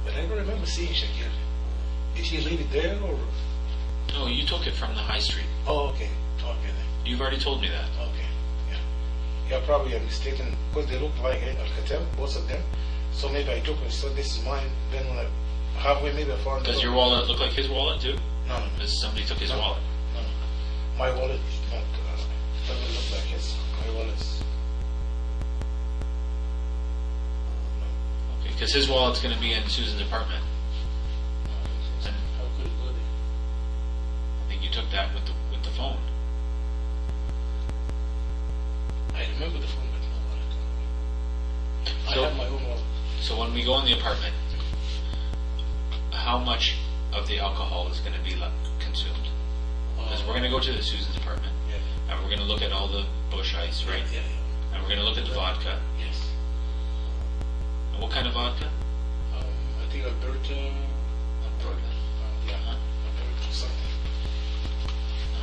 But I don't remember seeing Shakir. Did she leave it there or? No, you took it from the high street. Oh, okay. Okay then. You've already told me that. Okay. Yeah. Yeah, probably I'm mistaken because they look like Alcatel, both of them. So maybe I took it. So this is mine. Then when I halfway maybe I found. Does your wallet look like his wallet too? No. Does somebody took his No. wallet? No. My wallet is not, doesn't look like his. My wallet's. Okay, because his wallet's going to be in Susan's apartment. No. How could it go there? I think you took that with the phone. I remember the phone, but no wallet. So- I have my own wallet. So when we go in the apartment, how much of the alcohol is going to be consumed? Because we're going to go to the Susan's apartment, Yeah. and we're going to look at all the bush ice, right? Yeah. And we're going to look at the vodka. Yes. And what kind of vodka? I think Alberta. Yeah. Alberta something.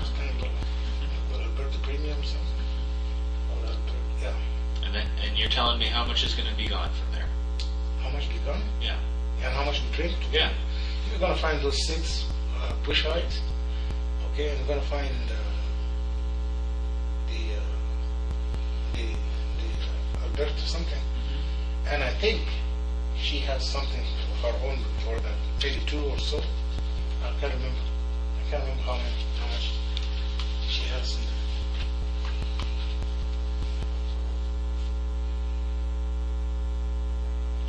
It's kind of like Alberta Premium something. Or Alberta, yeah. And you're telling me how much is going to be gone from there? How much we got? Yeah. And how much we drink? Yeah. You're gonna find those 6 bush hides, okay, and you're gonna find the Alberta something, and I think she has something of her own for that 32 or so. I can't remember. How much she has in there.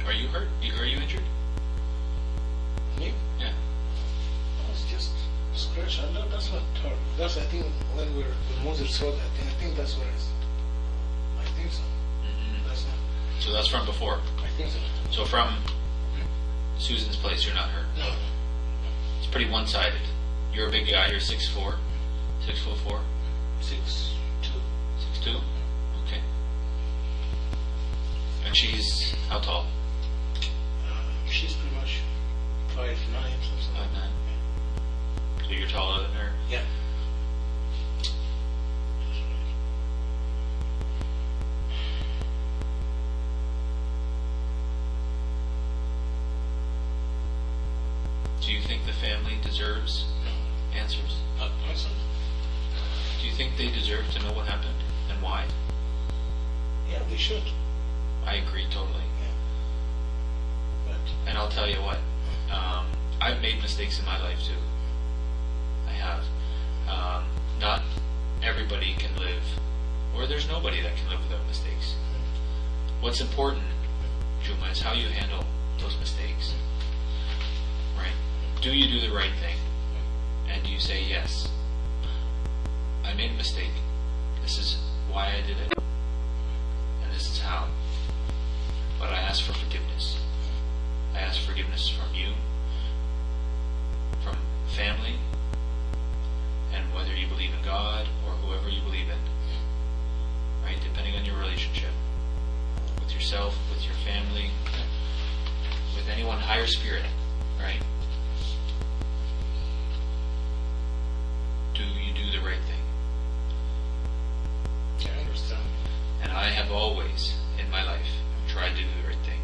Are you hurt? Are you injured? Me? Yeah. Oh, it's just a scratch. That's not hurt. That's, I think, when Moses saw that thing, I think that's what it is. I think so. That's not. So that's from before. I think so. So from Susan's place, you're not hurt. No. It's pretty one-sided. You're a big guy. You're 6'4", 6'4", 6'2". 6'2". Okay. And she's how tall? She's pretty much 5'9", something like 5'9". So you're taller than her. Yeah. Do you think the family deserves answers? Person? Do you think they deserve to know what happened and why? Yeah, they should. I agree totally. Yeah. But And I'll tell you what, I've made mistakes in my life too. I have. Not everybody can live, or there's nobody that can live without mistakes. What's important, Juma, is how you handle those mistakes. Right? Do you do the right thing? And do you say, yes, I made a mistake. This is why I did it. And this is how. But I ask for forgiveness. I ask forgiveness from you, from family, and whether you believe in God or whoever you believe in, right? Depending on your relationship with yourself, with your family, with anyone higher spirit, right? Do you do the right thing? I understand. And I have always, in my life, tried to do the right thing.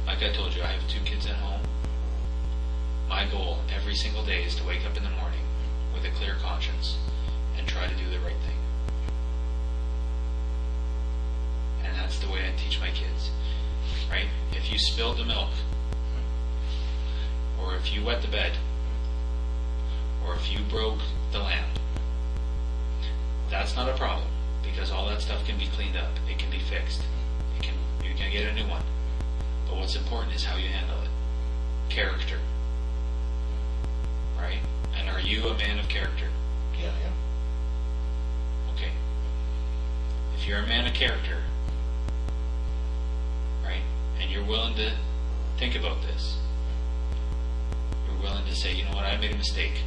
Like I told you, I have 2 kids at home. My goal every single day is to wake up in the morning with a clear conscience and try to do the right thing. And that's the way I teach my kids, right? If you spilled the milk, or if you wet the bed, or if you broke the lamp, that's not a problem, because all that stuff can be cleaned up. It can be fixed. You can get a new one. But what's important is how you handle it. Character. Right? And are you a man of character? Yeah. Okay. If you're a man of character, right, and you're willing to think about this, you're willing to say, you know what, I made a mistake.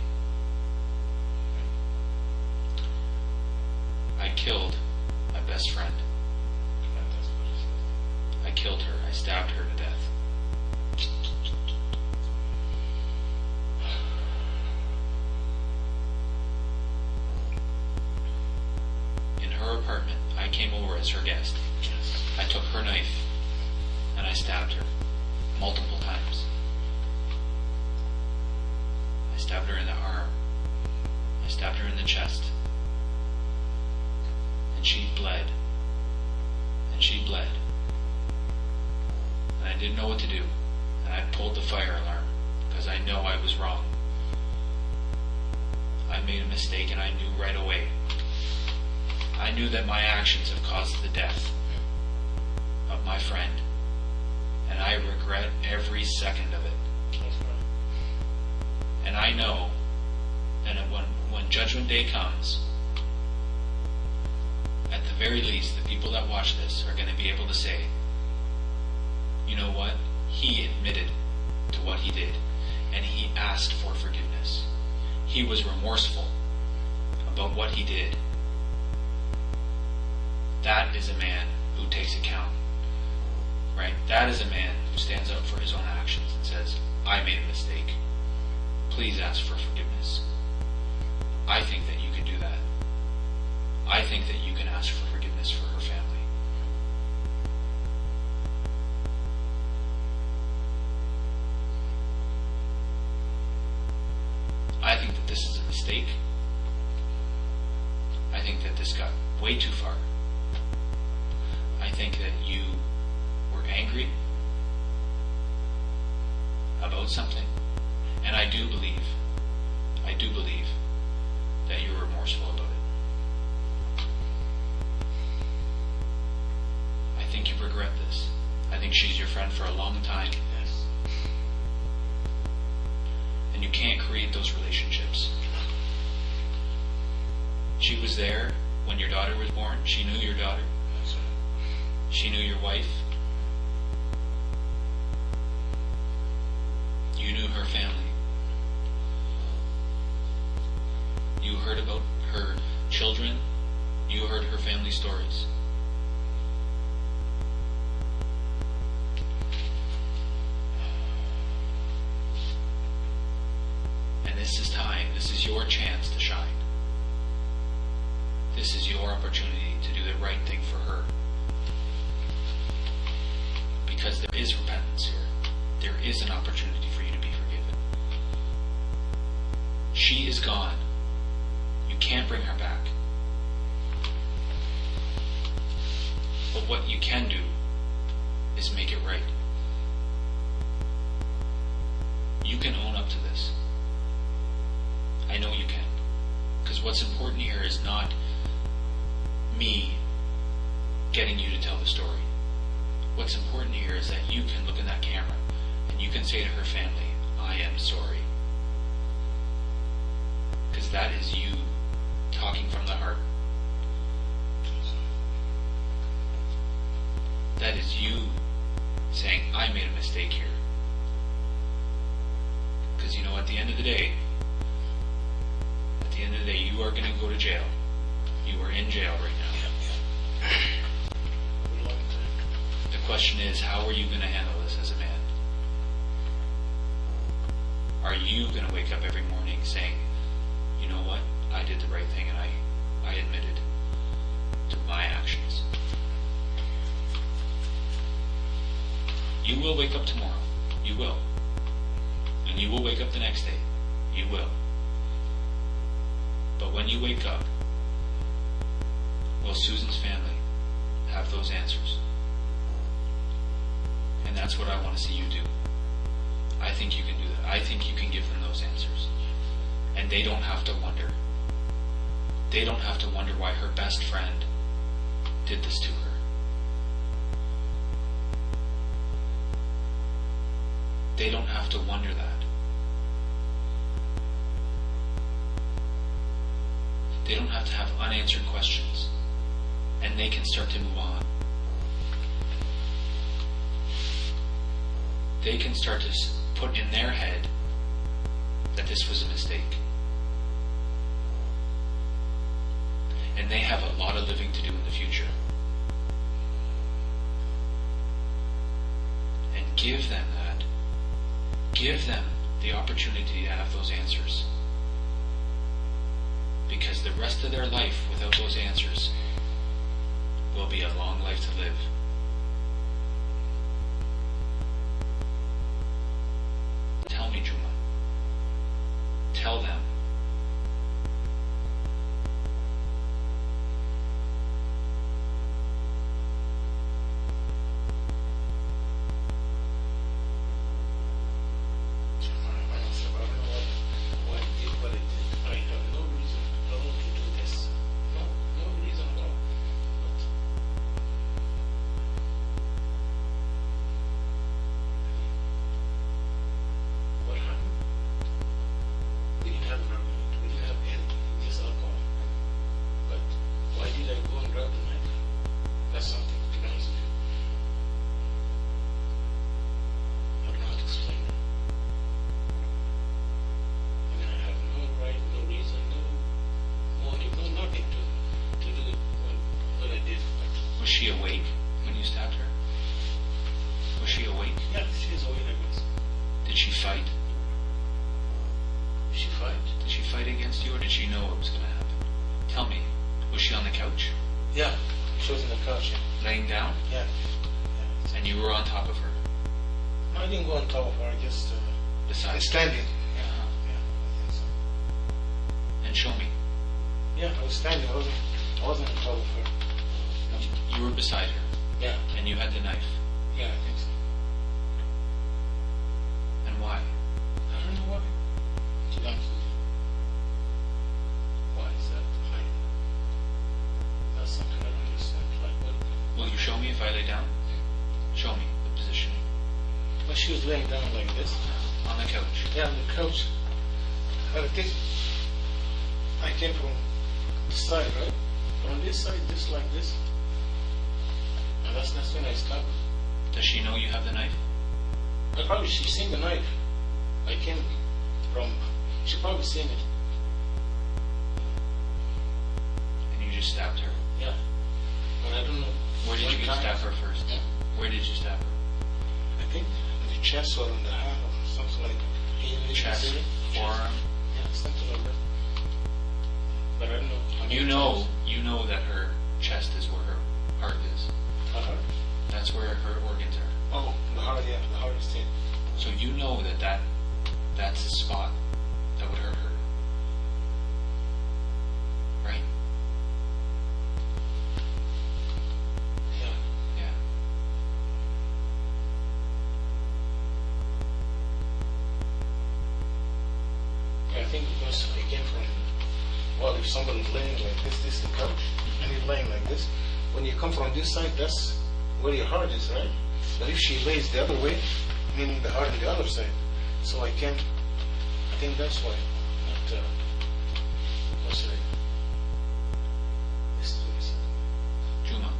I killed my best friend. I killed her. I stabbed her to death. In her apartment, I came over as her guest. I took her knife and I stabbed her multiple times. I stabbed her in the arm. I stabbed her in the chest. And she bled. And she bled. And I didn't know what to do. And I pulled the fire alarm because I know I was wrong. I made a mistake and I knew right away. I knew that my actions have caused the death of my friend. And I regret every second of it. And I know that when Judgment Day comes, at the very least, the people that watch this are going to be able to say, you know what? He admitted to what he did, and he asked for forgiveness. He was remorseful about what he did. That is a man who takes account, right? That is a man who stands up for his own actions and says, I made a mistake. Please ask for forgiveness. I think that you can do that. I think that you can ask for forgiveness for her family. I think that this is a mistake. I think that this got way too far. I think that you were angry about something. And I do believe that you're remorseful about it. I think you regret this. I think she's your friend for a long time. Yes. And you can't create those relationships. She was there when your daughter was born. She knew your daughter. That's right. She knew your wife. You knew her family. You heard about her children. You heard her family stories. And this is time. This is your chance to shine. This is your opportunity to do the right thing for her. Because there is repentance here. There is an opportunity for you to be forgiven. She is gone. You can't bring her back. But what you can do is make it right. You can own up to this. I know you can. Because what's important here is not me getting you to tell the story. What's important here is that you can look in that camera and you can say to her family, I am sorry. Because that is you talking from the heart. That is you saying, I made a mistake here. Because you know, at the end of the day, the end of the day, you are going to go to jail. You are in jail right now. For a long time. The question is, how are you going to handle this as a man? Are you going to wake up every morning saying, you know what, I did the right thing and I admitted to my actions? You will wake up tomorrow. You will. And you will wake up the next day. You will. But when you wake up, will Susan's family have those answers? And that's what I want to see you do. I think you can do that. I think you can give them those answers. And they don't have to wonder. They don't have to wonder why her best friend did this to her. They don't have to wonder that. They don't have to have unanswered questions. And they can start to move on. They can start to put in their head that this was a mistake. And they have a lot of living to do in the future. And give them that. Give them the opportunity to have those answers. Because the rest of their life without those answers will be a long life to live. Tell me, Juma. Tell them. Was she awake when you stabbed her? Was she awake? Yeah, she's awake, I guess. Did she fight? She fight? Did she fight against you, or did she know it was going to happen? Tell me. Was she on the couch? Yeah, she was in the couch. Laying down? Yeah. And you were on top of her? I didn't go on top of her, I just Beside her? standing. Uh-huh. Yeah, I think so. And show me. Yeah, I was standing. I wasn't on top of her. No. You were beside her, Yeah, and you had the knife. yeah, I think so. And why? I don't know why. To be honest with you. Why is that? That's something I don't understand. Like what? Will you show me if I lay down? Show me the position. Well, she was laying down like this. On the couch. Yeah, on the couch. I think I came from this side, right? From this side, just like this. And that's when I stopped. Does she know you have the knife? She's seen the knife. I came from, she probably seen it. And you just stabbed her. Yeah. But I don't know. Where did you what stab kind. her first? Yeah. Where did you stab her? I think in the chest or in the hand or something like that. Can you really Chest, see it? forearm. Yeah, something like that. But I don't know. how many You times. know that her chest is where her heart is. Uh-huh. That's where her organs are. Oh, the heart, yeah, the heart is thin. So you know that's the spot that would hurt her. Right? Yeah. Yeah. Yeah, I think because I came from, well, if somebody's laying like this is the couch, and he's laying like this, when you come from this side, that's where your heart is, right? But if she lays the other way, meaning the heart on the other side, so I think that's why, not, what's it? This is what he said. Juma,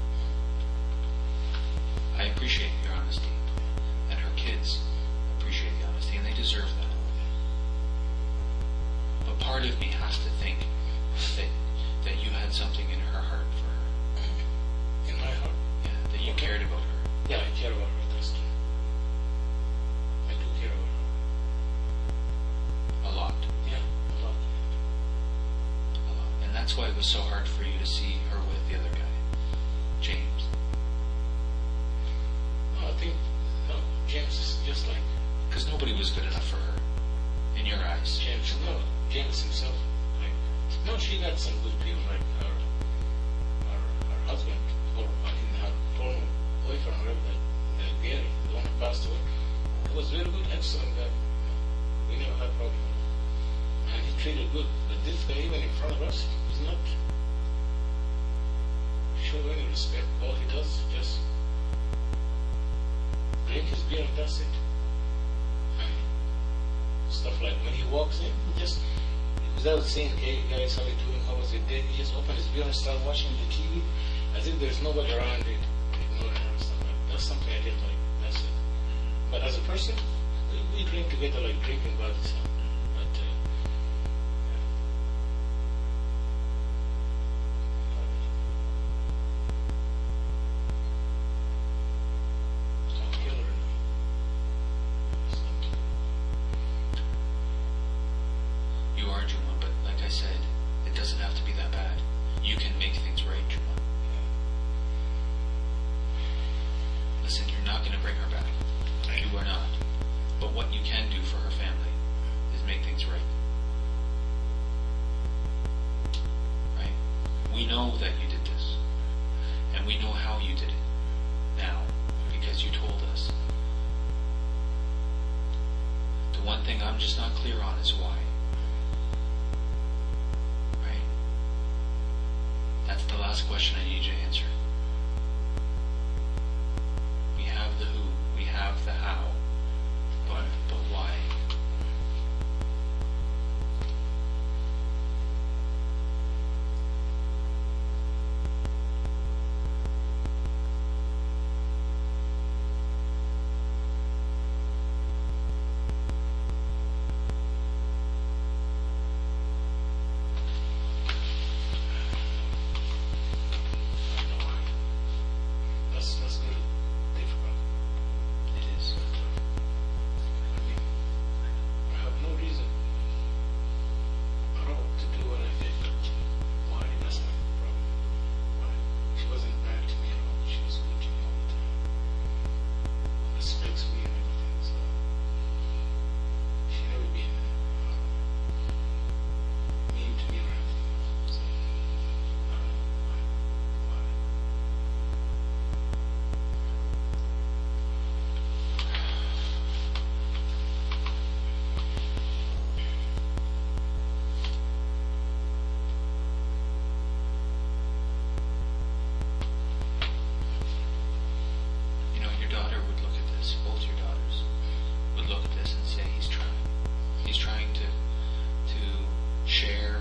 I appreciate your honesty, and her kids appreciate the honesty, and they deserve that. But part of me has to think was so hard for you to see her with the other guy, James? No, I think, no, James is just like Because nobody was good enough for her, in your eyes. James. No, James himself. Like, no, she got some good people, like her husband, or I mean her former boyfriend, whatever, that Gary, the one who passed away. He was very good, excellent guy. We never had problem with him. And he treated good. But this guy, even in front of us, was not show any respect. All he does is just drink his beer and that's it. And stuff like when he walks in, he just, without saying, hey guys, how you doing, how was your day, he just opened his beer and started watching the TV as if there's nobody around it, ignoring her and stuff like that. That's something I didn't like. That's it. But as a person, we drink together like drinking buddies. But don't kill her. You are Juma, but like I said, it doesn't have to be that bad. You can make things right, Juma. Listen, you're not going to bring her back. You are not. But what you can do for her family is make things right. Right? We know that you did this. And we know how you did it. Now, because you told us. The one thing I'm just not clear on is why. Right? That's the last question I need you to answer. We have the who, we have the how, but why? I know why. That's very difficult. It is. I mean, I have no reason at all to do what I did. Why? That's my problem. Why? She wasn't bad to me at all. She was good to me all the time. Respects me and everything. So she never been mean to me or anything. So I don't know why. You know, your daughter would look at this, both your daughters would look at this and say he's trying. He's trying to share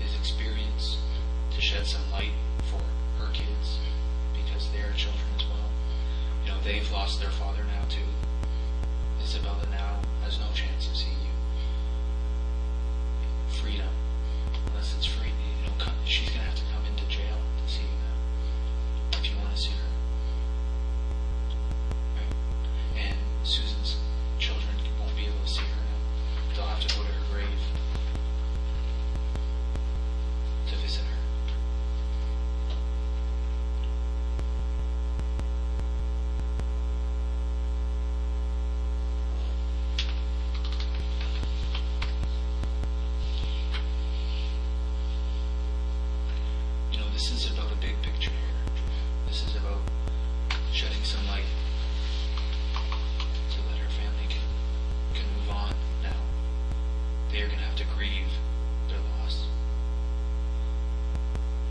his experience, to shed some light for her kids, because they're children as well. You know, they've lost their father now too. Isabella now has no chance of seeing you. Freedom, unless it's free, you know, she's gonna have to come into jail to see you now, if you want to see her. Right? And Susan's children won't be able to see her now. They'll have to go to her grave to visit her. You know, this is about a big picture here. This is about shedding some light so that her family can move on now. They are going to have to grieve their loss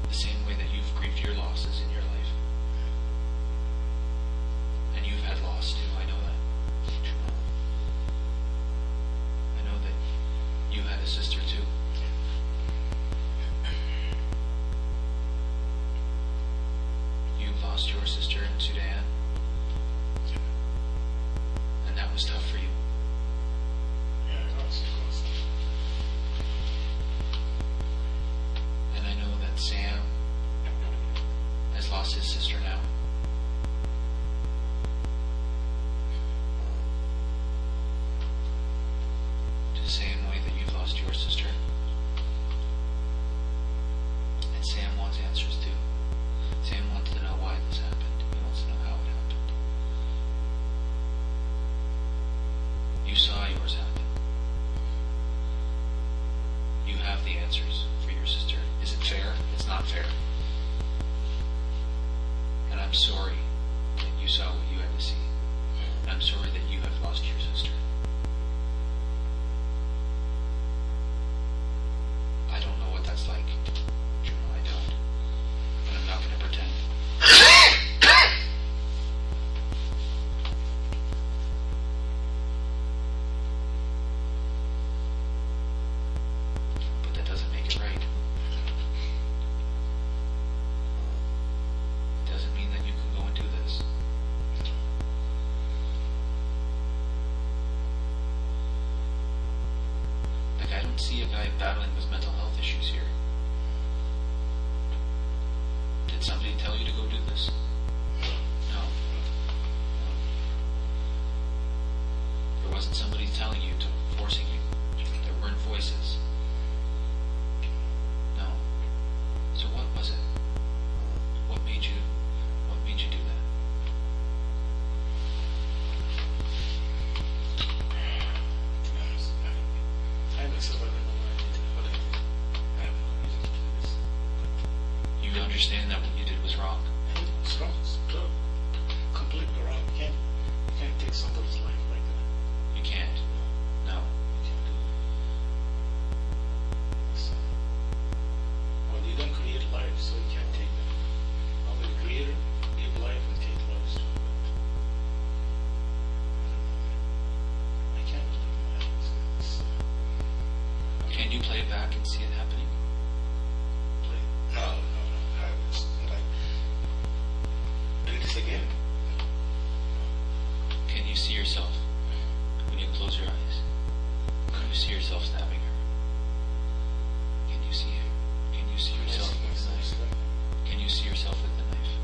the same way that you've grieved your losses in your life. And you've had loss too, I know that. I know that you had a sister too. You lost your sister in Sudan, and that was tough for you. Yeah, that's of course. And I know that Sam has lost his sister now. The same way that you've lost your sister. saw what you had to see. I'm sorry that you have lost your sister. I don't know what that's like. Juma, I don't. But I'm not going to pretend. But that doesn't make it right. It doesn't mean that you can go and do this. Like, I don't see a guy battling with mental health issues here. Did somebody tell you to go do this? No. There wasn't somebody telling you, forcing you. There weren't voices. No. So what was it? What made you do that? To be honest, I myself, I don't know why I did it, but I did. I have no reason to do this. You understand that what you did was wrong. And it's wrong. It's completely wrong. You can't take somebody's life like that. You can't. No. You can't do that. So, well, you don't create life, so you can't take them. Only the creator give life and take lives. I can't believe my eyes. Can you play it back and see it happening? No. I was like, do this again. Can you see yourself when you close your eyes? Can you see yourself stabbing her? Can you see her? Can you see yourself? Nice. Can you see yourself with the knife?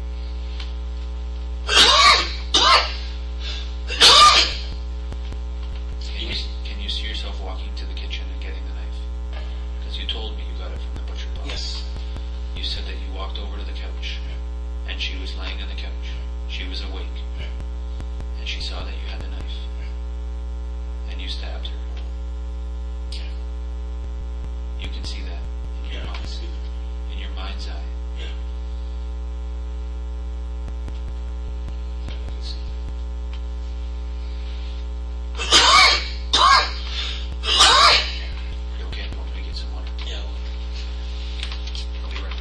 Can you see yourself walking to the kitchen and getting the knife? Because you told me you got it from the butcher box. Yes. You said that you walked over to the couch and she was laying on the couch. She was awake and she saw that you had the knife and you stabbed her. You can see that in your Yeah, I mind, see that. in your mind's eye. Yeah. I can see You okay? You want me to get some water? that. Yeah. I'll be right back.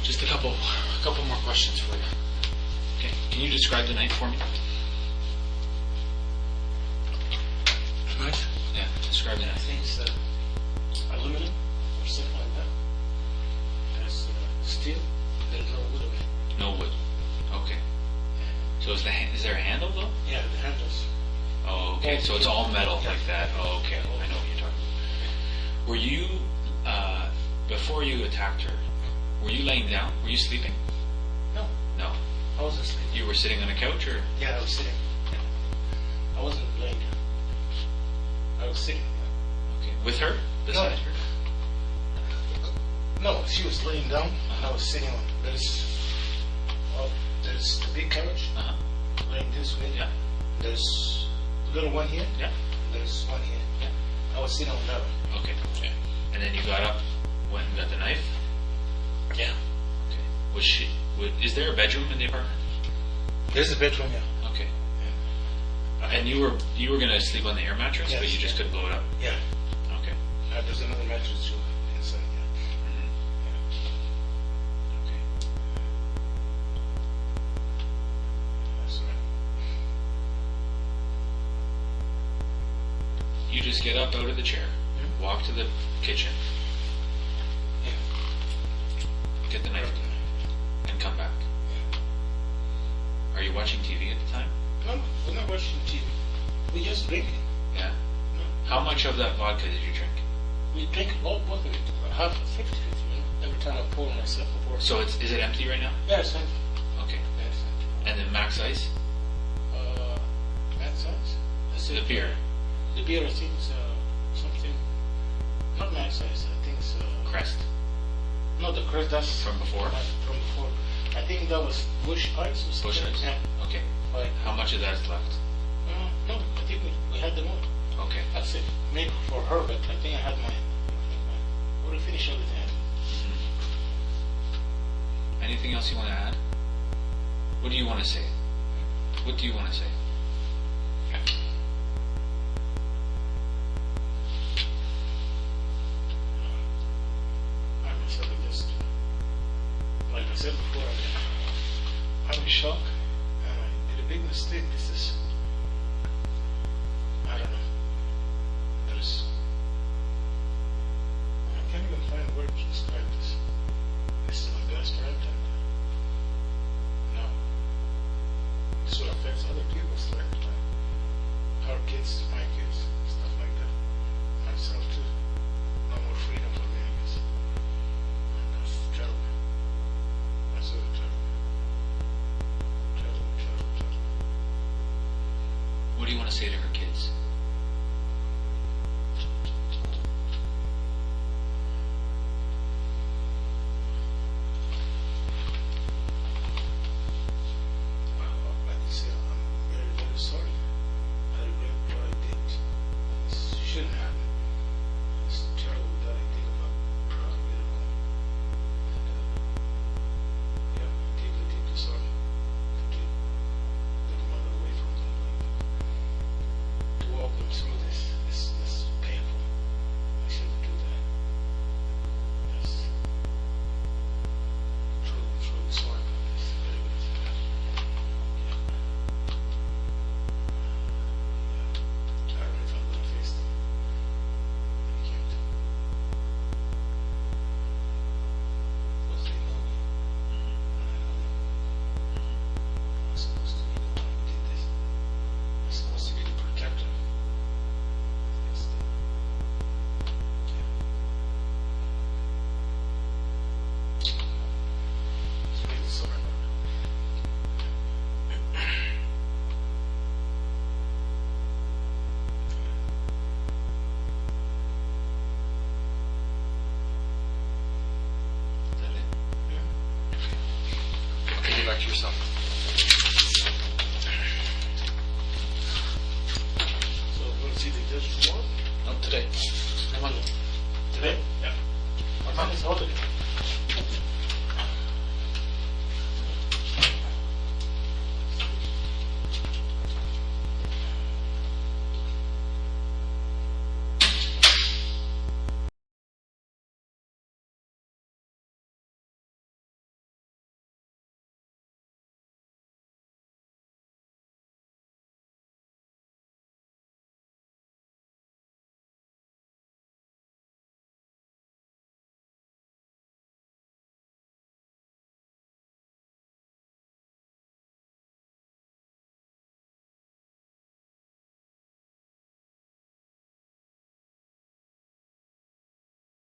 Just a couple more questions for you. Okay, can you describe the knife for me? Knife? Yeah, describe the I knife. think it's aluminum or something like that. There's steel. There's no wood of it. No wood. Okay. So is there a handle though? Yeah, the handles. Oh, okay. So it's all metal like that. Oh, okay. I know what you're talking about. Were you, before you attacked her, were you laying down? Were you sleeping? No, No. I wasn't sleeping. You were sitting on a couch or? Yeah, I was sitting. I wasn't laying down. I was sitting. Okay. With her? Beside her? No, she was laying down and I was sitting on. There's the big couch Uh-huh. laying this way. Yeah. There's a little one here. Yeah. There's one here. Yeah. I was sitting on that one. Okay. And then you got up, went and got the knife? Yeah. Okay. Is there a bedroom in the apartment? There's a bedroom, yeah. Okay. And you were gonna sleep on the air mattress, but Yes. you just couldn't blow it up? Yeah. Okay. There's another mattress too inside, yeah. Okay. That's right. You just get up out of the chair, walk to the kitchen, Yeah. get the knife, and come back. Are you watching TV at the time? No, we're not watching TV. We just drinking. Yeah. No. How much of that vodka did you drink? We drink both of it. Half 50-50, Every time I pour myself a pour. So is it empty right now? Yeah, it's empty. Okay. Yeah, it's empty. And then max ice? Max size? That's The it. beer? The beer, I think, is something. Not max size. I think it's. Crest? No, the crest. That's From before? From before. I think that was Bush Ice or something. Bush ice? Yeah. Okay. Like, How much of that is left? no, I think technically, we had the movie. Okay. That's it. Maybe for her, but I think I had mine. We finished everything. Anything else you want to add? What do you want to say? What do you want to say? I myself just, like I said before, I'm in shock. I did a big mistake. This is, I don't know. There's, I can't even find words to describe this. This is my best friend, and no, this will affect other people's life, like our kids, my kids, stuff like that. Myself too. No more freedom for me, I guess. That's terrible. That's really terrible. Terrible, terrible, terrible. What do you want to say to her kids? Like you say, I'm very, very sorry. I regret what I did. This shouldn't happen. It's terrible that I think about Prague later on. And, yeah, I'm deeply, deeply sorry to take their mother away from them. Like, to walk them through this painful. I shouldn't do that. Yes. Truly, truly sorry about this. Very, very sorry. Yeah. I don't know if I'm gonna face them. I can't. Because they know me. And I know them. I'm supposed to be the one who did this. I'm supposed to be the protector. It's the, yeah. It's really sorry about it. Is that it? Yeah. Okay, get back to yourself.